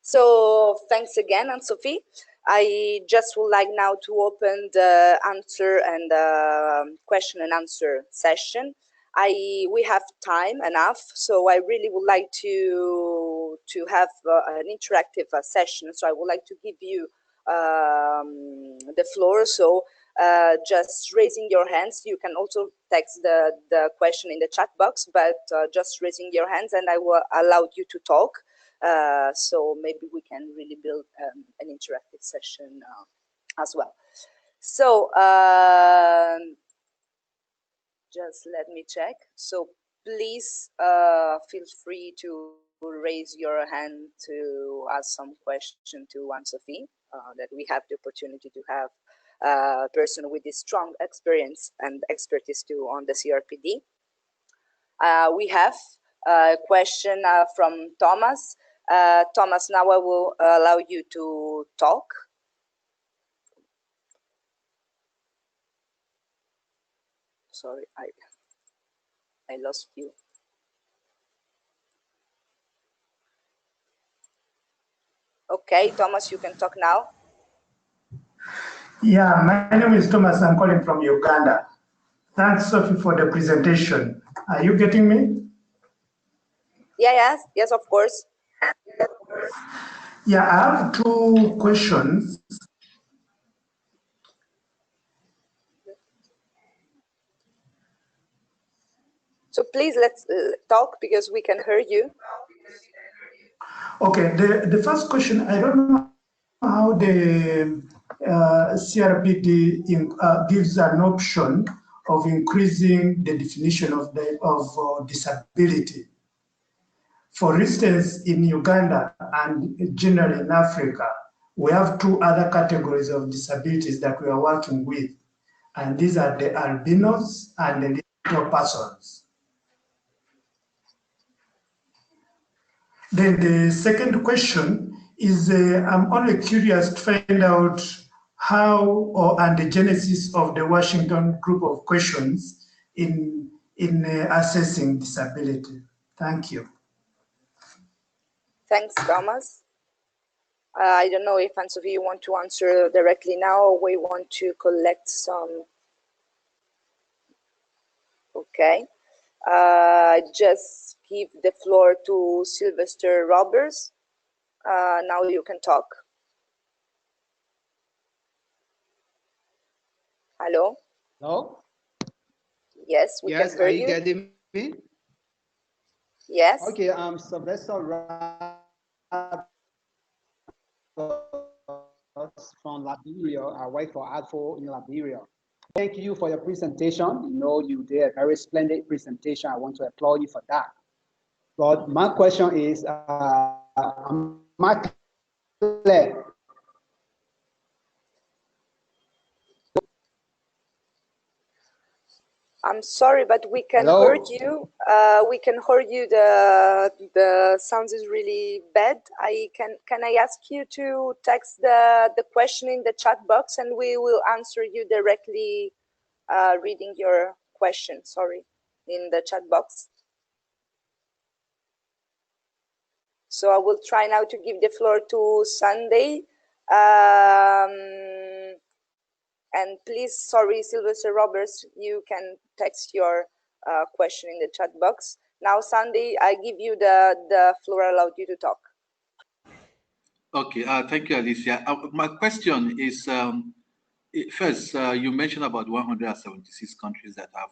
So thanks again, An-Sofie. I just would like now to open the answer and question and answer session. We have time enough, so I really would like to have an interactive session. So I would like to give you the floor. So just raising your hands. You can also text the question in the chat box, but just raising your hands and I will allow you to talk. So maybe we can really build an interactive session as well. So just let me check. So please feel free to raise your hand to ask some question to An-Sofie, that we have the opportunity to have a person with this strong experience and expertise too on the CRPD. We have a question from Thomas. Thomas, now I will allow you to talk. Sorry, I lost you. Okay, Thomas, you can talk now. Yeah, my name is Thomas. I'm calling from Uganda. Thanks, Sophie, for the presentation. Are you getting me? Yeah, yes, of course. Yeah, I have two questions. So please let's talk because we can hear you. Okay, the first question, I don't know how the CRPD gives an option of increasing the definition of disability. For instance, in Uganda and generally in Africa, we have two other categories of disabilities that we are working with, and these are the albinos and the little persons. Then the second question is, I'm only curious to find out how and the genesis of the Washington group of questions in assessing disability. Thank you. Thanks, Thomas. I don't know if An-Sofie you want to answer directly now or we want to collect some. Okay. Just give the floor to Sylvester Roberts. Now you can talk. Hello? Hello? Yes, we can hear you. Are you getting me? Yes. Okay, I'm Sylvester from Liberia. I work for ADFO in Liberia. Thank you for your presentation. You know, you did a very splendid presentation. I want to applaud you for that. But my question is, am I clear? I'm sorry, but we can Hello? hear you. We can hear you. The sound is really bad. Can I ask you to text the question in the chat box and we will answer you directly, reading your question. Sorry, in the chat box. So I will try now to give the floor to Sunday. And please, sorry, Sylvester Roberts, you can text your question in the chat box. Now, Sandy, I give you the floor, I allowed you to talk. Okay, thank you, Alicia. My question is, first, you mentioned about 176 countries that have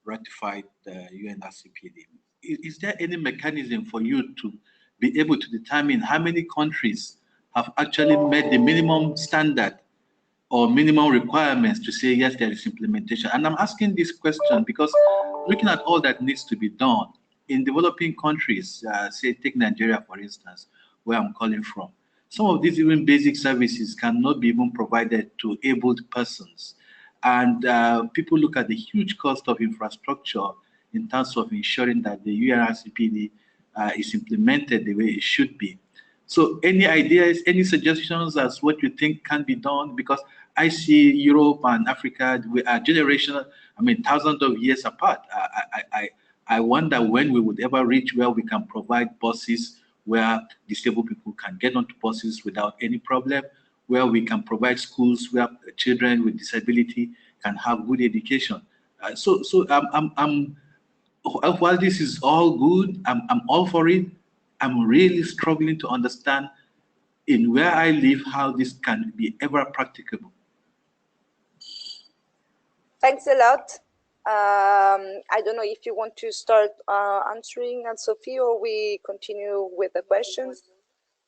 ratified the UNRCPD. Is there any mechanism for you to be able to determine how many countries have actually met the minimum standard or minimum requirements to say, yes, there is implementation? And I'm asking this question because looking at all that needs to be done in developing countries, say take Nigeria for instance, where I'm calling from, some of these even basic services cannot be even provided to abled persons. And people look at the huge cost of infrastructure in terms of ensuring that the UNRCPD is implemented the way it should be. So any ideas, any suggestions as what you think can be done? Because I see Europe and Africa, we are generational, I mean, thousands of years apart. I wonder when we would ever reach where we can provide buses where disabled people can get onto buses without any problem, where we can provide schools where children with disability can have good education. While this is all good, I'm all for it. I'm really struggling to understand in where I live how this can be ever practicable. Thanks a lot. I don't know if you want to start answering, An-Sofie, or we continue with the questions.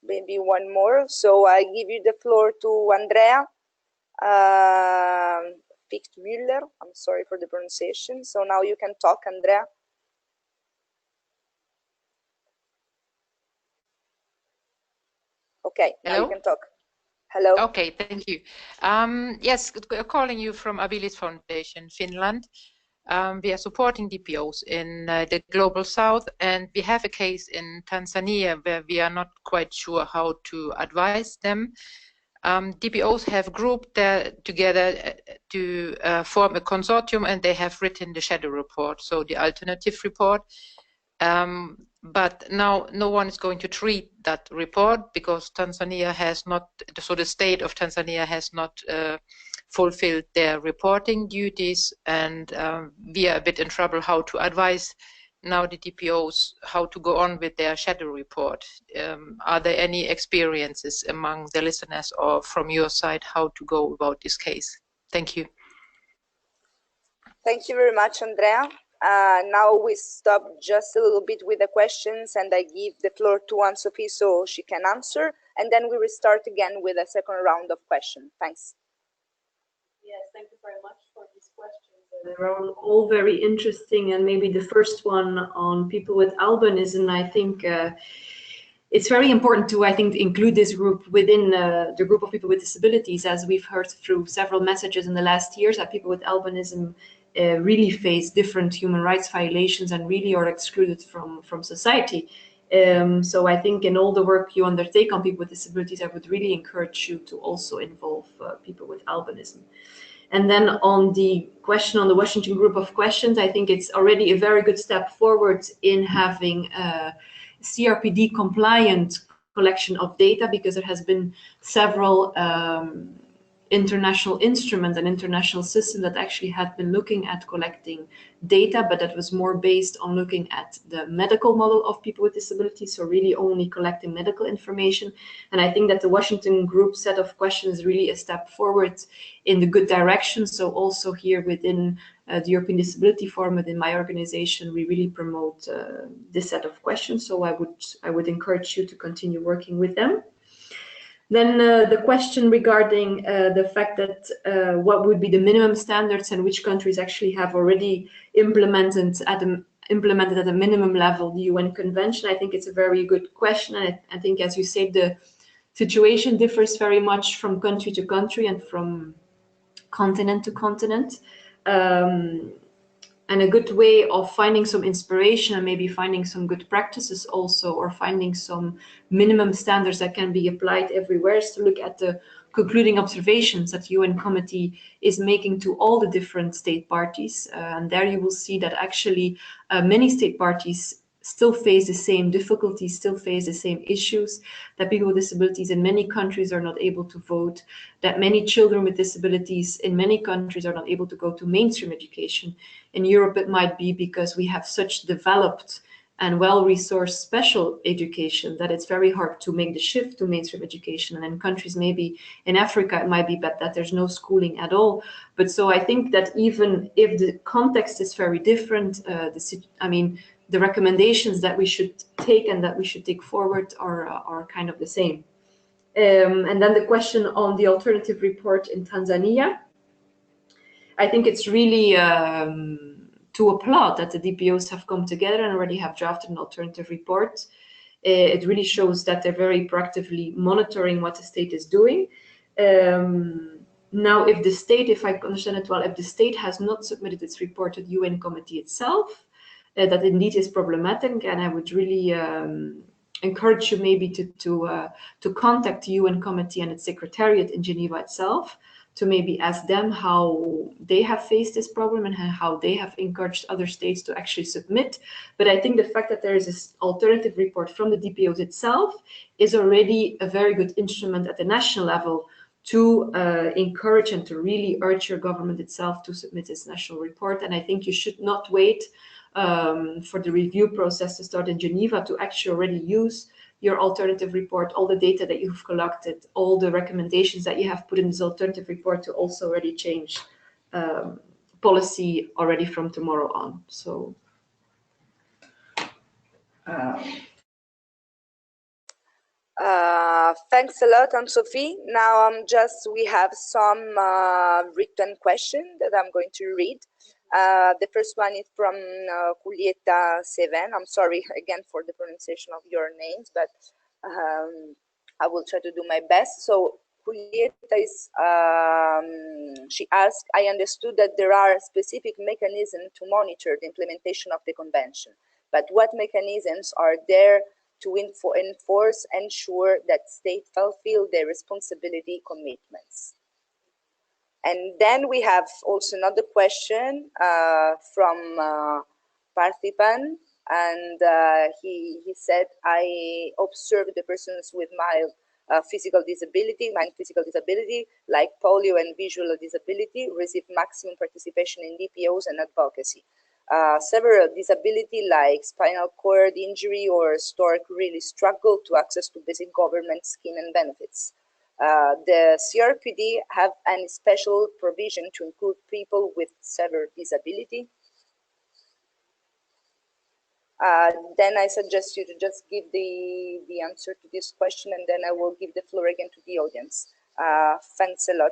Maybe one more. So I give you the floor to Andrea Fichtmüller. I'm sorry for the pronunciation. So now you can talk, Andrea. Okay, now you can talk. Hello. Okay, thank you. Yes, calling you from Abilis Foundation, Finland. We are supporting DPOs in the Global South, and we have a case in Tanzania where we are not quite sure how to advise them. DPOs have grouped together to form a consortium, and they have written the shadow report, so the alternative report. But now no one is going to treat that report because Tanzania has not, so the state of Tanzania has not fulfilled their reporting duties, and we are a bit in trouble how to advise now the DPOs how to go on with their shadow report. Are there any experiences among the listeners or from your side how to go about this case? Thank you. Thank you very much, Andrea. Now we stop just a little bit with the questions, and I give the floor to An-Sofie so she can answer, and then we will start again with a second round of questions. Thanks. Yes, thank you very much for these questions. They're all very interesting, and maybe the first one on people with albinism, I think it's very important to, include this group within the group of people with disabilities, as we've heard through several messages in the last years that people with albinism really face different human rights violations and really are excluded from society. So I think in all the work you undertake on people with disabilities, I would really encourage you to also involve people with albinism. And then on the question on the Washington group of questions, I think it's already a very good step forward in having CRPD compliant collection of data, because there has been several international instruments and international systems that actually had been looking at collecting data, but that was more based on looking at the medical model of people with disabilities, so really only collecting medical information. And I think that the Washington group set of questions is really a step forward in the good direction. So also here within the European Disability Forum, within my organization, we really promote this set of questions. So I would encourage you to continue working with them. Then the question regarding the fact that what would be the minimum standards and which countries actually have already implemented at a minimum level the UN Convention. I think it's a very good question. And I think, as you said, the situation differs very much from country to country and from continent to continent. And a good way of finding some inspiration and maybe finding some good practices also, or finding some minimum standards that can be applied everywhere, is to look at the concluding observations that the UN committee is making to all the different state parties. And there you will see that actually many state parties still face the same difficulties, still face the same issues, that people with disabilities in many countries are not able to vote, that many children with disabilities in many countries are not able to go to mainstream education. In Europe, it might be because we have such developed and well-resourced special education that it's very hard to make the shift to mainstream education. And in countries maybe in Africa, it might be that there's no schooling at all. But so I think that even if the context is very different, the recommendations that we should take and that we should take forward are kind of the same. And then the question on the alternative report in Tanzania, I think it's really to applaud that the DPOs have come together and already have drafted an alternative report. It really shows that they're very proactively monitoring what the state is doing. Now, if the state, if I understand it well, if the state has not submitted its report to the UN committee itself, that indeed is problematic, and I would really encourage you maybe to contact the UN committee and its secretariat in Geneva itself, to maybe ask them how they have faced this problem and how they have encouraged other states to actually submit. But I think the fact that there is this alternative report from the DPOs itself is already a very good instrument at the national level to encourage and to really urge your government itself to submit its national report. And I think you should not wait for the review process to start in Geneva to actually already use your alternative report, all the data that you've collected, all the recommendations that you have put in this alternative report to also already change policy already from tomorrow on. So. Thanks a lot, An-Sofie. Now we have some written questions that I'm going to read. The first one is from Julieta Seven. I'm sorry again for the pronunciation of your names, but I will try to do my best. So Julieta is, she asked, I understood that there are specific mechanisms to monitor the implementation of the convention, but what mechanisms are there to enforce, ensure that states fulfill their responsibility commitments? And then we have also another question from Parthipan, and he said, I observed the persons with mild physical disability, like polio and visual disability, receive maximum participation in DPOs and advocacy. Several disabilities like spinal cord injury or stroke really struggle to access to basic government scheme and benefits. The CRPD have any special provision to include people with severe disability? Then I suggest you to just give the answer to this question, and then I will give the floor again to the audience. Thanks a lot.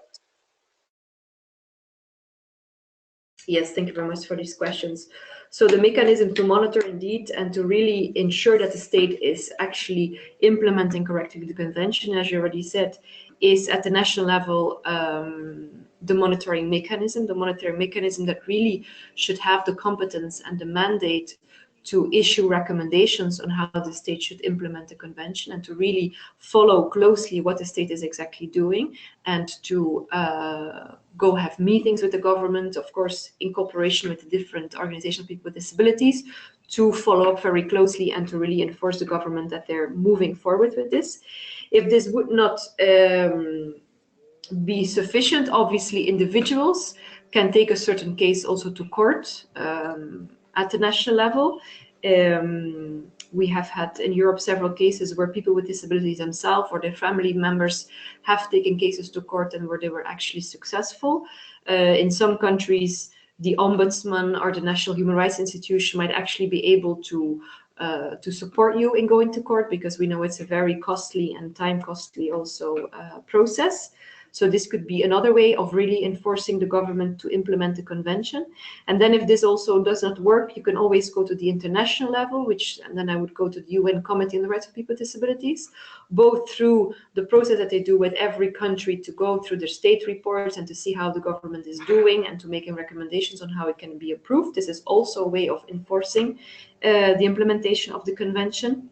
Yes, thank you very much for these questions. So the mechanism to monitor indeed and to really ensure that the state is actually implementing correctly the convention, as you already said, is at the national level the monitoring mechanism that really should have the competence and the mandate to issue recommendations on how the state should implement the convention and to really follow closely what the state is exactly doing and to go have meetings with the government, of course, in cooperation with the different organizations of people with disabilities, to follow up very closely and to really enforce the government that they're moving forward with this. If this would not be sufficient, obviously individuals can take a certain case also to court at the national level. We have had in Europe several cases where people with disabilities themselves or their family members have taken cases to court and where they were actually successful. In some countries, the ombudsman or the National Human Rights Institution might actually be able to support you in going to court, because we know it's a very costly and time costly also process. So this could be another way of really enforcing the government to implement the convention. And then if this also does not work, you can always go to the international level, and then I would go to the UN Committee on the Rights of People with Disabilities, both through the process that they do with every country to go through their state reports and to see how the government is doing and to making recommendations on how it can be approved. This is also a way of enforcing the implementation of the convention.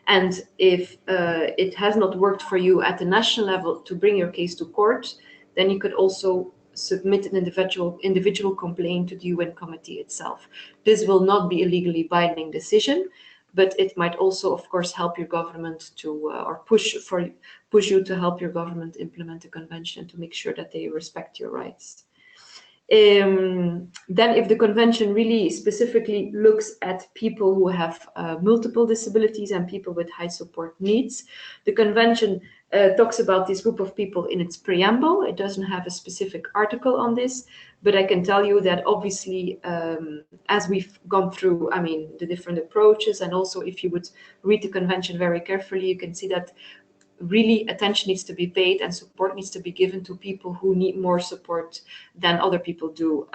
And if it has not worked for you at the national level to bring your case to court, then you could also submit an individual complaint to the UN committee itself. This will not be a legally binding decision, but it might also, of course, help your government to or push you to help your government implement the convention to make sure that they respect your rights. Then if the convention really specifically looks at people who have multiple disabilities and people with high support needs, the convention talks about this group of people in its preamble. It doesn't have a specific article on this, but I can tell you that obviously as we've gone through, the different approaches, and also if you would read the convention very carefully, you can see that really attention needs to be paid and support needs to be given to people who need more support than other people do.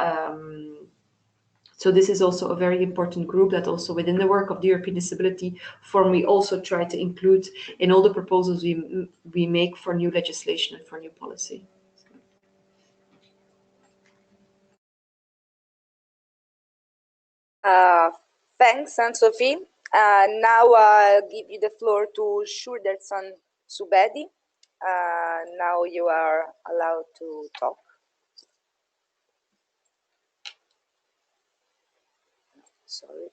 So this is also a very important group that also within the work of the European Disability Forum, we also try to include in all the proposals we make for new legislation and for new policy. Thanks, An-Sofie. Now I'll give you the floor to Shurderson Subedi. Now you are allowed to talk. Sorry.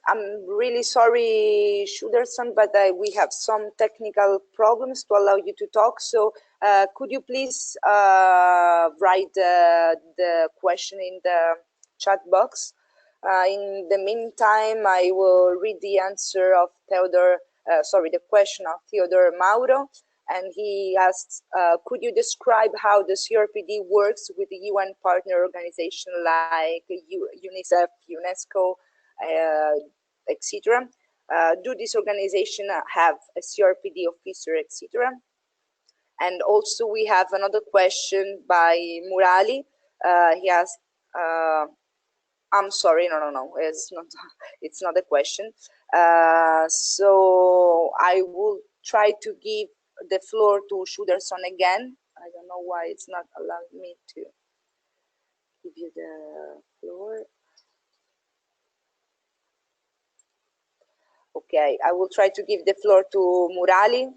I'm really sorry, Shurderson, but we have some technical problems to allow you to talk. So could you please write the question in the chat box? In the meantime, I will read the answer of the question of Theodore Mauro. And he asks, could you describe how the CRPD works with the UN partner organization like UNICEF, UNESCO, etc.? Do this organization have a CRPD officer, etc.? And also we have another question by Murali. He asks, I'm sorry, no, it's not a question. So I will try to give the floor to Shurderson again. I don't know why it's not allowed me to give you the floor. Okay, I will try to give the floor to Murali.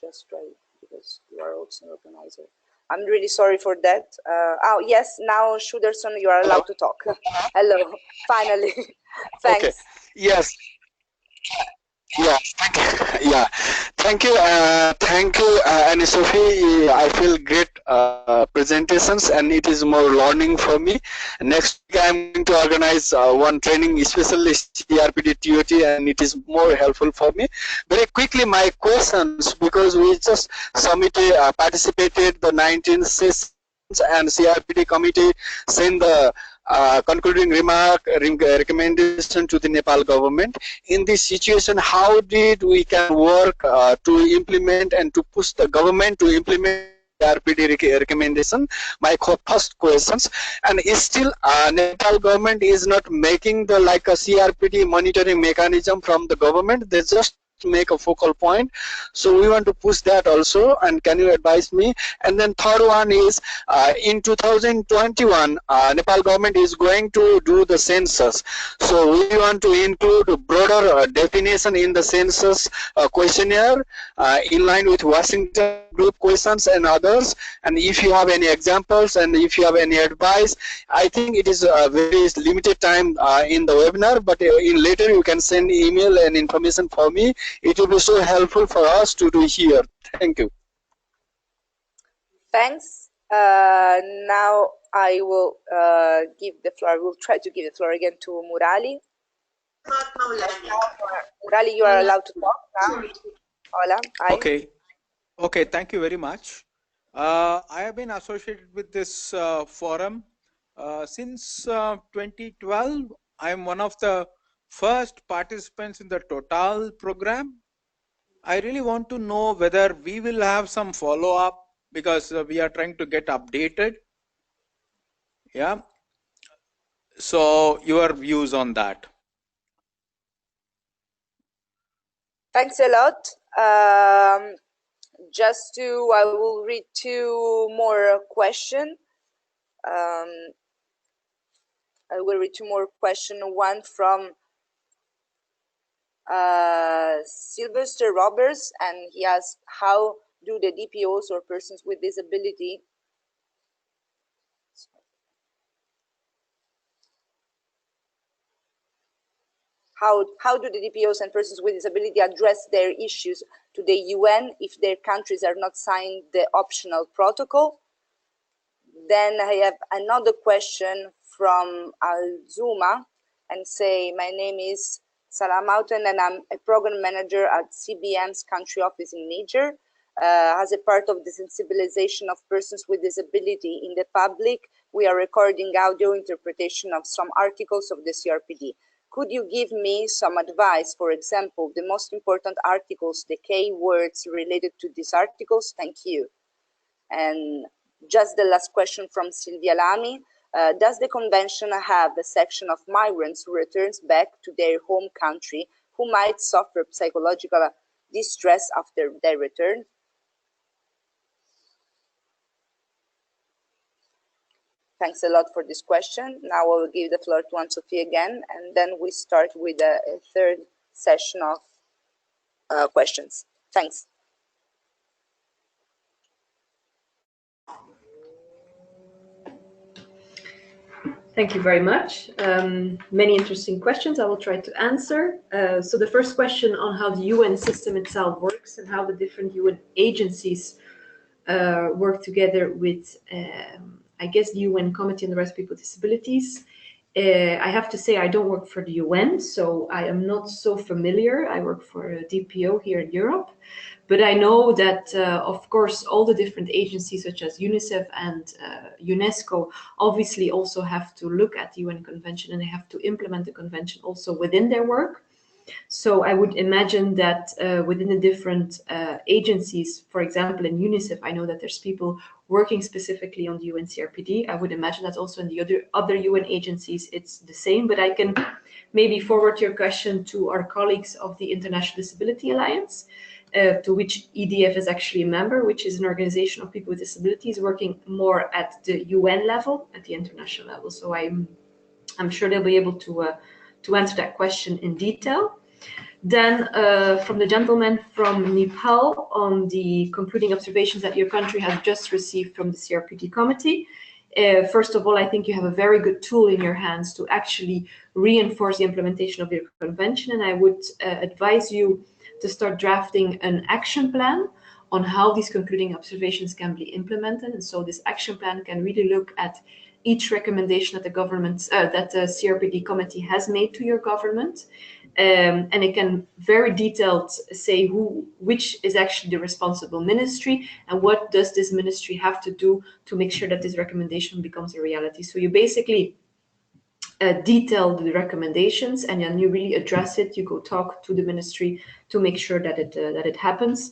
Just try, because you are also an organizer. I'm really sorry for that. Oh, yes, now Shurderson, you are allowed to talk. Hello, finally. Thanks. Okay. Yes. Yeah, thank you. Yeah, thank you, An-Sofie. I feel great presentations, and it is more learning for me. Next week, I'm going to organize one training, especially CRPD TOT, and it is more helpful for me. Very quickly, my questions, because we just submitted, participated the 19 sessions, and CRPD committee sent the concluding recommendation to the Nepal government. In this situation, how did we can work to implement and to push the government to implement CRPD recommendation? My first questions. And still Nepal government is not making the like a CRPD monitoring mechanism from the government. They just make a focal point. So we want to push that also, and can you advise me? And then third one is in 2021 Nepal government is going to do the census, so we want to include a broader definition in the census questionnaire in line with Washington group questions and others. And if you have any examples and if you have any advice, I think it is a very limited time in the webinar, but in later you can send email and information for me. It will be so helpful for us to do here. Thank you. Thanks. Now I will give the floor. I will try to give the floor again to Murali. Murali, you are allowed to talk now. Hola. Hi. Okay. Thank you very much. I have been associated with this forum since 2012. I am one of the first participants in the Total program. I really want to know whether we will have some follow-up, because we are trying to get updated. Yeah. So your views on that. Thanks a lot. I will read two more questions. I will read two more questions. One from Sylvester Roberts, and he asks, how do the DPOs or persons with disability how do the DPOs and persons with disability address their issues to the UN if their countries are not signed the optional protocol? Then I have another question from Alzuma, and say, my name is Salah Mountain and I'm a program manager at CBM's country office in Niger. As a part of the sensibilization of persons with disability in the public, we are recording audio interpretation of some articles of the CRPD. Could you give me some advice, for example, the most important articles, the key words related to these articles? Thank you. And just the last question from Silvia Lamy. Does the convention have a section of migrants who returns back to their home country who might suffer psychological distress after their return? Thanks a lot for this question. Now I will give the floor to An-Sofie again, and then we start with a third session of questions. Thanks. Thank you very much. Many interesting questions I will try to answer. So the first question on how the UN system itself works and how the different UN agencies work together with, I guess, the UN Committee on the Rights of People with Disabilities. I have to say I don't work for the UN, so I am not so familiar. I work for a DPO here in Europe. But I know that, of course, all the different agencies such as UNICEF and UNESCO obviously also have to look at the UN Convention, and they have to implement the Convention also within their work. So I would imagine that within the different agencies, for example, in UNICEF, I know that there's people working specifically on the UN CRPD. I would imagine that also in the other UN agencies, it's the same. But I can maybe forward your question to our colleagues of the International Disability Alliance, to which EDF is actually a member, which is an organization of people with disabilities working more at the UN level, at the international level. So I'm sure they'll be able to answer that question in detail. Then from the gentleman from Nepal on the concluding observations that your country has just received from the CRPD committee. First of all, I think you have a very good tool in your hands to actually reinforce the implementation of your convention, and I would advise you to start drafting an action plan on how these concluding observations can be implemented. And so this action plan can really look at each recommendation that the government, that the CRPD committee has made to your government, and it can very detailed say which is actually the responsible ministry and what does this ministry have to do to make sure that this recommendation becomes a reality. So you basically detail the recommendations, and then you really address it. You go talk to the ministry to make sure that it happens.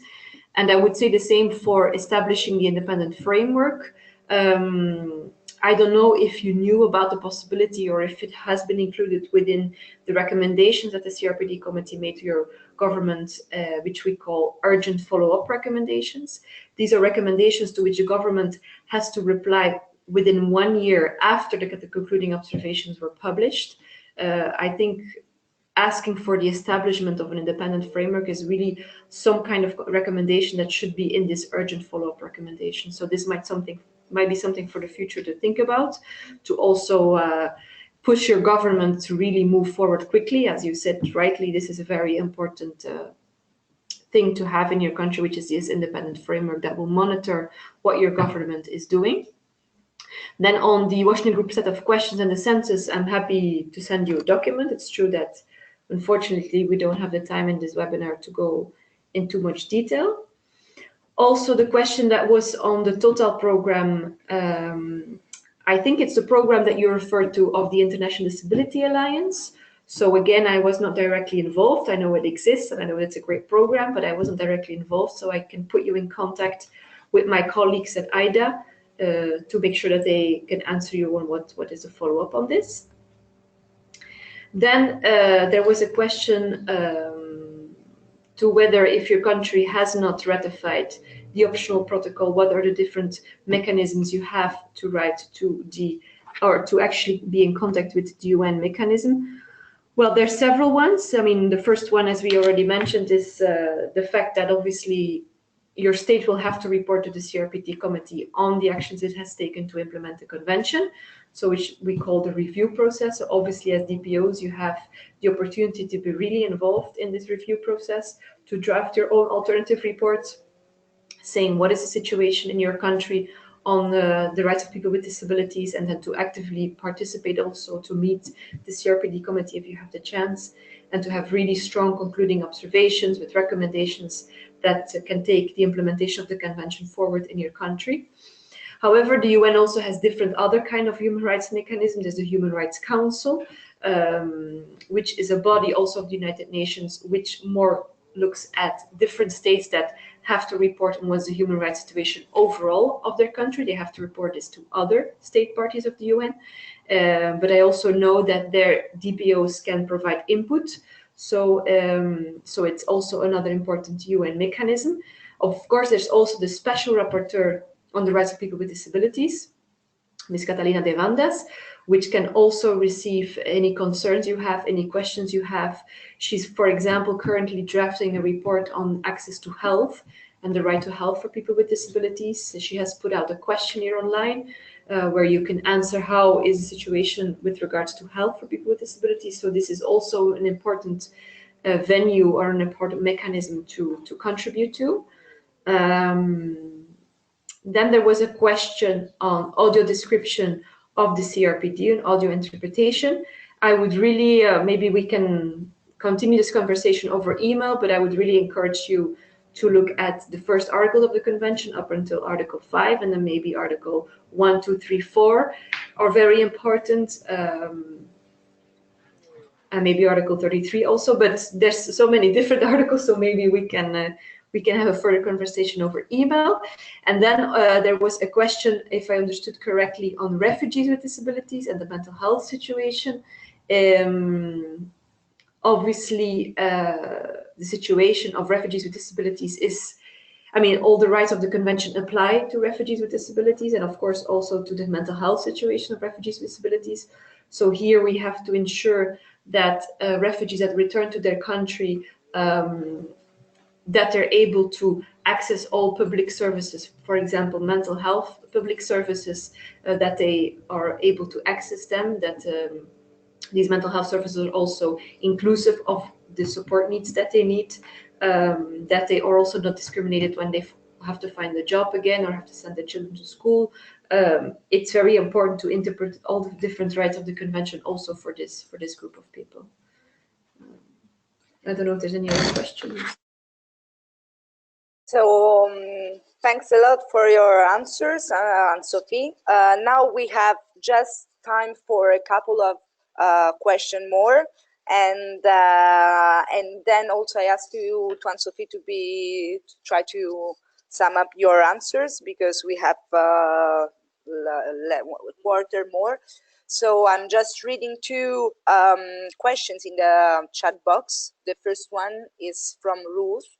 And I would say the same for establishing the independent framework. I don't know if you knew about the possibility or if it has been included within the recommendations that the CRPD committee made to your government, which we call urgent follow-up recommendations. These are recommendations to which the government has to reply within 1 year after the concluding observations were published. I think asking for the establishment of an independent framework is really some kind of recommendation that should be in this urgent follow-up recommendation. So this might be something for the future to think about, to also push your government to really move forward quickly. As you said rightly, this is a very important thing to have in your country, which is this independent framework that will monitor what your government is doing. Then on the Washington Group set of questions and the census, I'm happy to send you a document. It's true that, unfortunately, we don't have the time in this webinar to go into much detail. Also, the question that was on the Total program, I think it's the program that you referred to of the International Disability Alliance. So again, I was not directly involved. I know it exists and I know it's a great program, but I wasn't directly involved. So I can put you in contact with my colleagues at IDA to make sure that they can answer you on what is the follow-up on this. Then there was a question to whether, if your country has not ratified the optional protocol, what are the different mechanisms you have to write to or to actually be in contact with the UN mechanism. Well, there's several ones. I mean, the first one, as we already mentioned, is the fact that obviously your state will have to report to the CRPD committee on the actions it has taken to implement the convention, so which we call the review process. So obviously, as DPOs, you have the opportunity to be really involved in this review process, to draft your own alternative reports, saying what is the situation in your country on the rights of people with disabilities, and then to actively participate also to meet the CRPD committee if you have the chance, and to have really strong concluding observations with recommendations that can take the implementation of the convention forward in your country. However, the UN also has different other kind of human rights mechanisms. There's the Human Rights Council, which is a body also of the United Nations, which more looks at different states that have to report on what's the human rights situation overall of their country. They have to report this to other state parties of the UN. But I also know that their DPOs can provide input. So it's also another important UN mechanism. Of course, there's also the Special Rapporteur on the rights of people with disabilities, Ms. Catalina de Vandas, which can also receive any concerns you have, any questions you have. She's, for example, currently drafting a report on access to health and the right to health for people with disabilities. She has put out a questionnaire online where you can answer how is the situation with regards to health for people with disabilities. So this is also an important venue or an important mechanism to contribute to. Then there was a question on audio description of the CRPD and audio interpretation. I would really, maybe we can continue this conversation over email, but I would really encourage you to look at the first article of the convention up until Article 5, and then maybe Article 1, 2, 3, 4 are very important, and maybe Article 33 also, but there's so many different articles, so maybe we can have a further conversation over email. And then there was a question, if I understood correctly, on refugees with disabilities and the mental health situation. Obviously, the situation of refugees with disabilities is, I mean, all the rights of the convention apply to refugees with disabilities, and of course also to the mental health situation of refugees with disabilities. So here we have to ensure that refugees that return to their country, that they're able to access all public services, for example, mental health public services, that they are able to access them, that these mental health services are also inclusive of the support needs that they need, that they are also not discriminated when they have to find a job again or have to send their children to school. It's very important to interpret all the different rights of the convention also for this group of people. I don't know if there's any other questions. So thanks a lot for your answers, An-Sofie. Now we have just time for a couple of questions more, and then also I ask you, to An-Sofie, to try to sum up your answers, because we have a quarter more. So I'm just reading two questions in the chat box. The first one is from Ruth.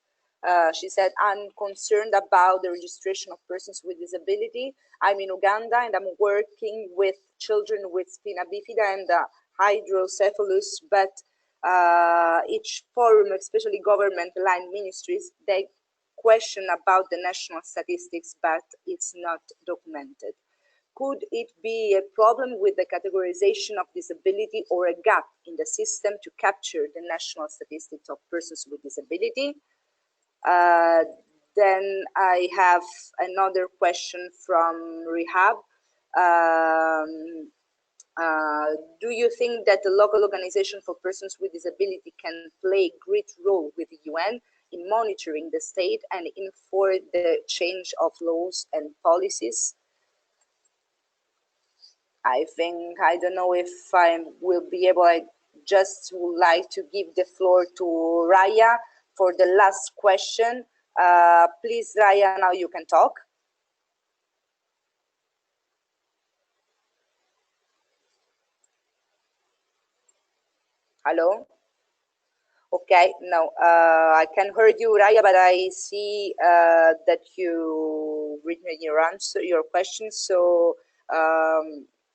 She said, I'm concerned about the registration of persons with disability. I'm in Uganda and I'm working with children with spina bifida and hydrocephalus, but each forum, especially government-aligned ministries, they question about the national statistics, but it's not documented. Could it be a problem with the categorization of disability or a gap in the system to capture the national statistics of persons with disability? Then I have another question from Rehab. Do you think that the local organization for persons with disability can play a great role with the UN in monitoring the state and in for the change of laws and policies? I think, I don't know if I will be able, I just would like to give the floor to Raya for the last question. Please, Raya, now you can talk. Hello? Okay, no, I can hear you, Raya, but I see that you written your answer, your question, so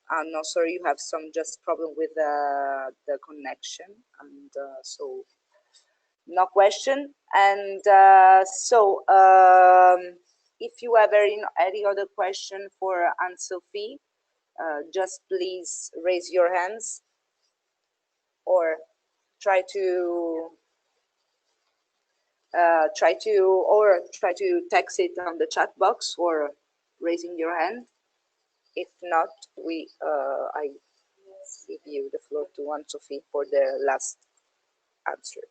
I'm not sorry, you have some just problem with the connection, and so no question. And if you have any other question for An-Sofie, just please raise your hands or try to text it on the chat box or raising your hand. If not, I give you the floor to An-Sofie for the last answer.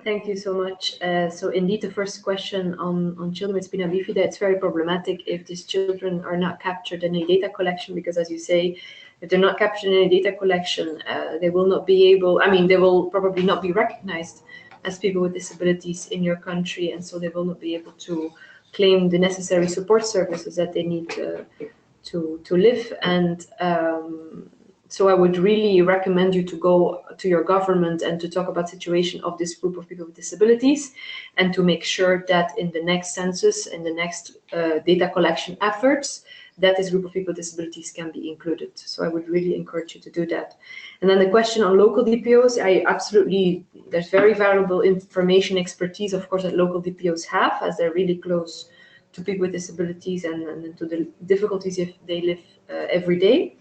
Thank you so much. So indeed, the first question on children with spina bifida, it's very problematic if these children are not captured in a data collection, because as you say, if they're not captured in a data collection, they will not be able, I mean, they will probably not be recognized as people with disabilities in your country, and so they will not be able to claim the necessary support services that they need to live. And so I would really recommend you to go to your government and to talk about the situation of this group of people with disabilities, and to make sure that in the next census, in the next data collection efforts, that this group of people with disabilities can be included. So I would really encourage you to do that. And then the question on local DPOs, there's very valuable information, expertise, of course, that local DPOs have, as they're really close to people with disabilities and to the difficulties if they live every day.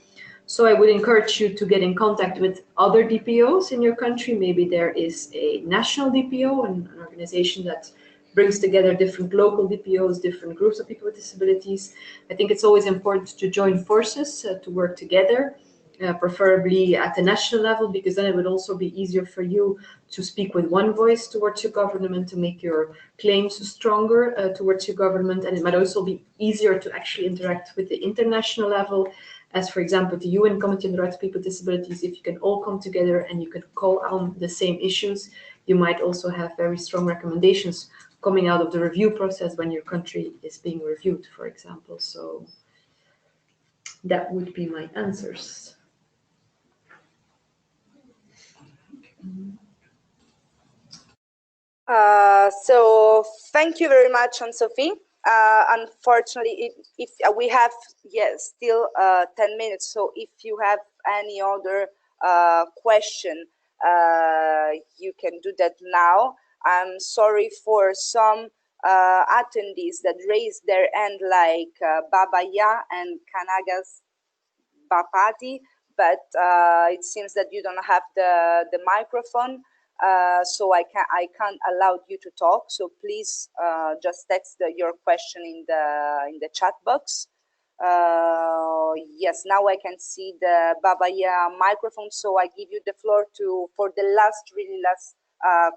So I would encourage you to get in contact with other DPOs in your country. Maybe there is a national DPO, an organization that brings together different local DPOs, different groups of people with disabilities. I think it's always important to join forces, to work together, preferably at the national level, because then it would also be easier for you to speak with one voice towards your government, to make your claims stronger towards your government. And it might also be easier to actually interact with the international level, as for example, the UN Committee on the Rights of People with Disabilities. If you can all come together and you can call on the same issues, you might also have very strong recommendations coming out of the review process when your country is being reviewed, for example. So that would be my answers. So thank you very much, An-Sofie. Unfortunately, if we have still 10 minutes, so if you have any other question, you can do that now. I'm sorry for some attendees that raised their hand, like Baba Ya and Kanagas Bapati, but it seems that you don't have the microphone. So I can't allow you to talk. So please just text your question in the chat box. Yes, now I can see the Babaya microphone. So I give you the floor for the really last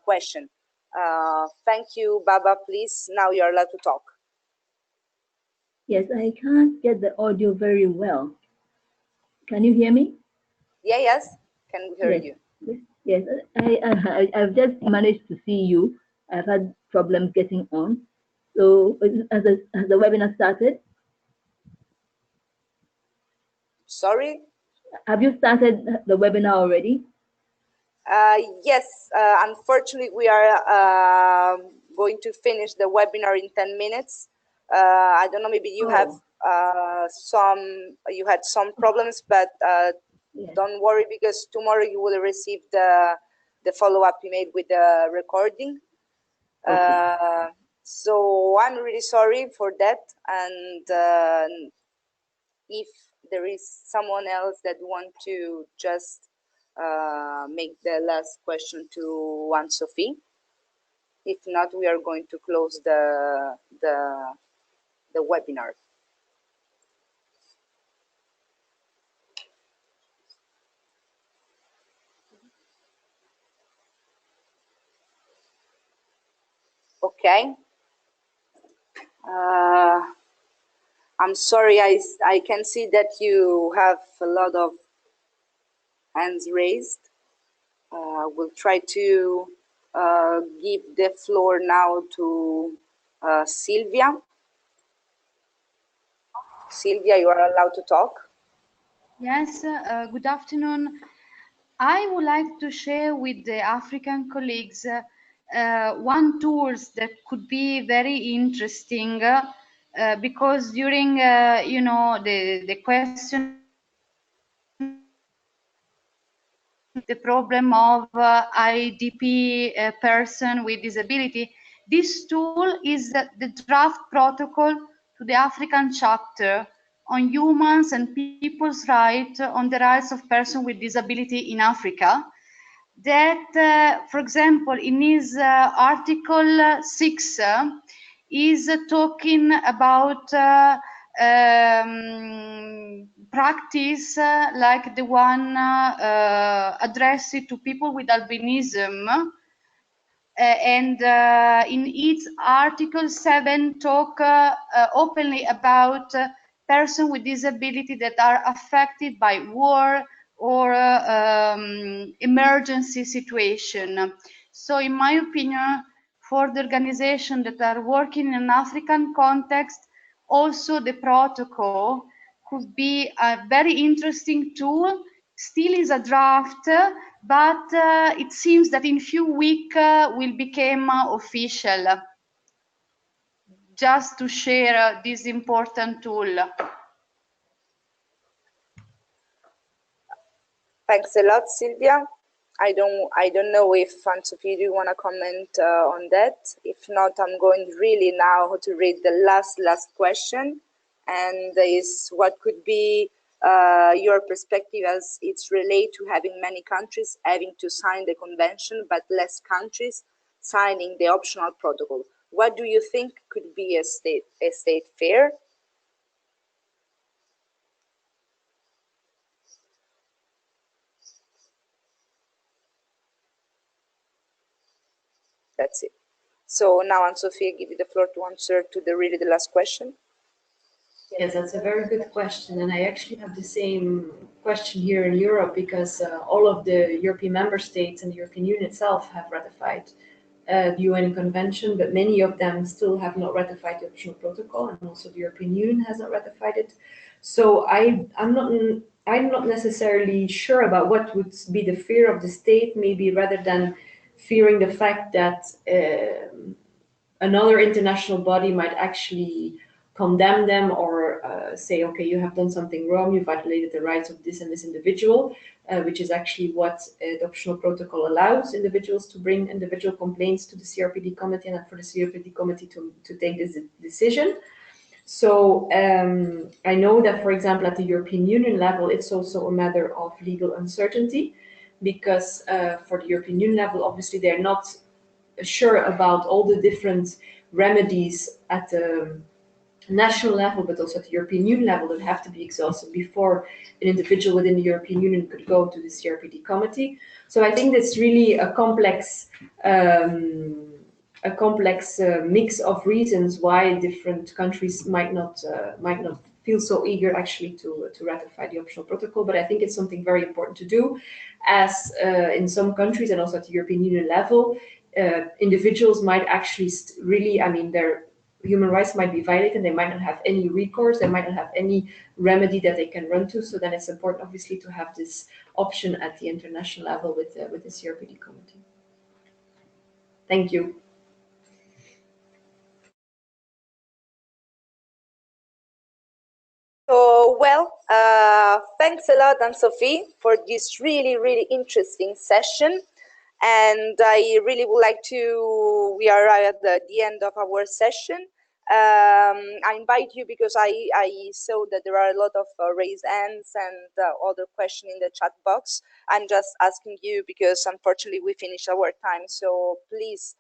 question. Thank you, Baba. Please, now you're allowed to talk. Yes, I can't get the audio very well. Can you hear me? Yes, can hear you. Yes, I've just managed to see you. I've had problems getting on. So has the webinar started? Sorry? Have you started the webinar already? Yes, unfortunately, we are going to finish the webinar in 10 minutes. I don't know, maybe you have you had some problems, but don't worry, because tomorrow you will receive the follow-up email with the recording. Okay. So I'm really sorry for that. And if there is someone else that want to just make the last question to An-Sofie. If not, we are going to close the webinar. Okay. I'm sorry, I can see that you have a lot of hands raised. We'll try to give the floor now to Sylvia. Sylvia, you are allowed to talk. Yes, good afternoon. I would like to share with the African colleagues one tool that could be very interesting because during, you know, the question, the problem of IDP person with disability, this tool is the draft protocol to the African chapter on humans and people's rights on the rights of persons with disability in Africa. That, for example, in his Article 6 is talking about practice like the one addressed to people with albinism, and in its Article 7 talk openly about persons with disability that are affected by war or emergency situation. So in my opinion, for the organizations that are working in an African context, also the protocol could be a very interesting tool. Still is a draft, but it seems that in few weeks will become official. Just to share this important tool. Thanks a lot, Silvia. I don't know if An-Sofie, do you want to comment on that? If not, I'm going really now to read the last question, and is what could be your perspective as it's related to having many countries having to sign the convention, but less countries signing the optional protocol. What do you think could be a state fair? That's it. So now, An-Sofie, I give you the floor to answer to the last question. Yes, that's a very good question. And I actually have the same question here in Europe because all of the European member states and the European Union itself have ratified the UN Convention, but many of them still have not ratified the optional protocol, and also the European Union has not ratified it. So I'm not necessarily sure about what would be the fear of the state, maybe rather than fearing the fact that another international body might actually condemn them or say, okay, you have done something wrong, you violated the rights of this and this individual, which is actually what the optional protocol allows individuals to bring individual complaints to the CRPD committee and for the CRPD committee to take this decision. So I know that, for example, at the European Union level, it's also a matter of legal uncertainty because for the European Union level, obviously, they're not sure about all the different remedies at the national level, but also at the European Union level that have to be exhausted before an individual within the European Union could go to the CRPD committee. So I think that's really a complex mix of reasons why different countries might not feel so eager actually to ratify the optional protocol. But I think it's something very important to do, as in some countries and also at the European Union level, individuals might actually really, their human rights might be violated, they might not have any recourse, they might not have any remedy that they can run to. So then it's important, obviously, to have this option at the international level with the CRPD committee. Thank you. So, well, thanks a lot, An-Sofie, for this really interesting session. And I really would like to, we are at the end of our session. I invite you because I saw that there are a lot of raised hands and other questions in the chat box. I'm just asking you because unfortunately we finished our time. So please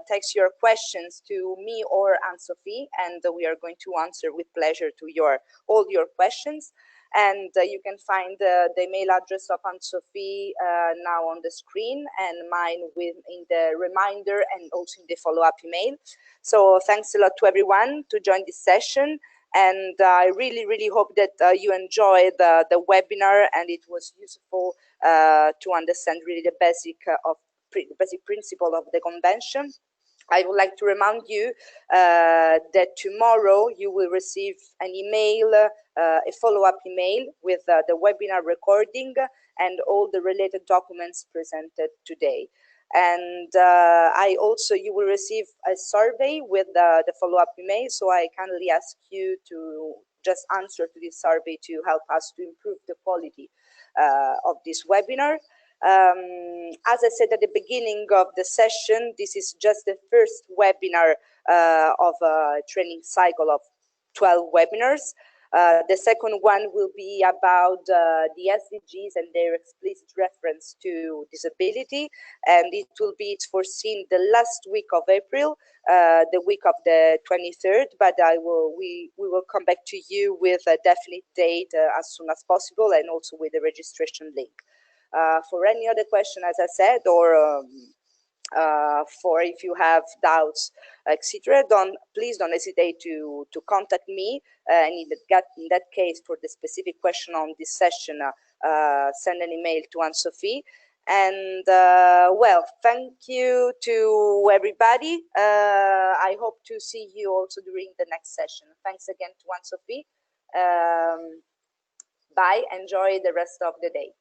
text your questions to me or An-Sofie, and we are going to answer with pleasure to all your questions. And you can find the email address of An-Sofie now on the screen, and mine in the reminder and also in the follow-up email. So thanks a lot to everyone to join this session. And I really hope that you enjoyed the webinar and it was useful to understand really the basic principle of the convention. I would like to remind you that tomorrow you will receive an email, a follow-up email with the webinar recording and all the related documents presented today. And you will receive a survey with the follow-up email. So I kindly ask you to just answer to this survey to help us to improve the quality of this webinar. As I said at the beginning of the session, this is just the first webinar of a training cycle of 12 webinars. The second one will be about the SDGs and their explicit reference to disability, and it's foreseen the last week of April, the week of the 23rd, but we will come back to you with a definite date as soon as possible, and also with the registration link. For any other question, as I said, or for if you have doubts, etc. Please don't hesitate to contact me. And in that case, for the specific question on this session, send an email to An-Sofie. And well, thank you to everybody. I hope to see you also during the next session. Thanks again to An-Sofie. Bye. Enjoy the rest of the day.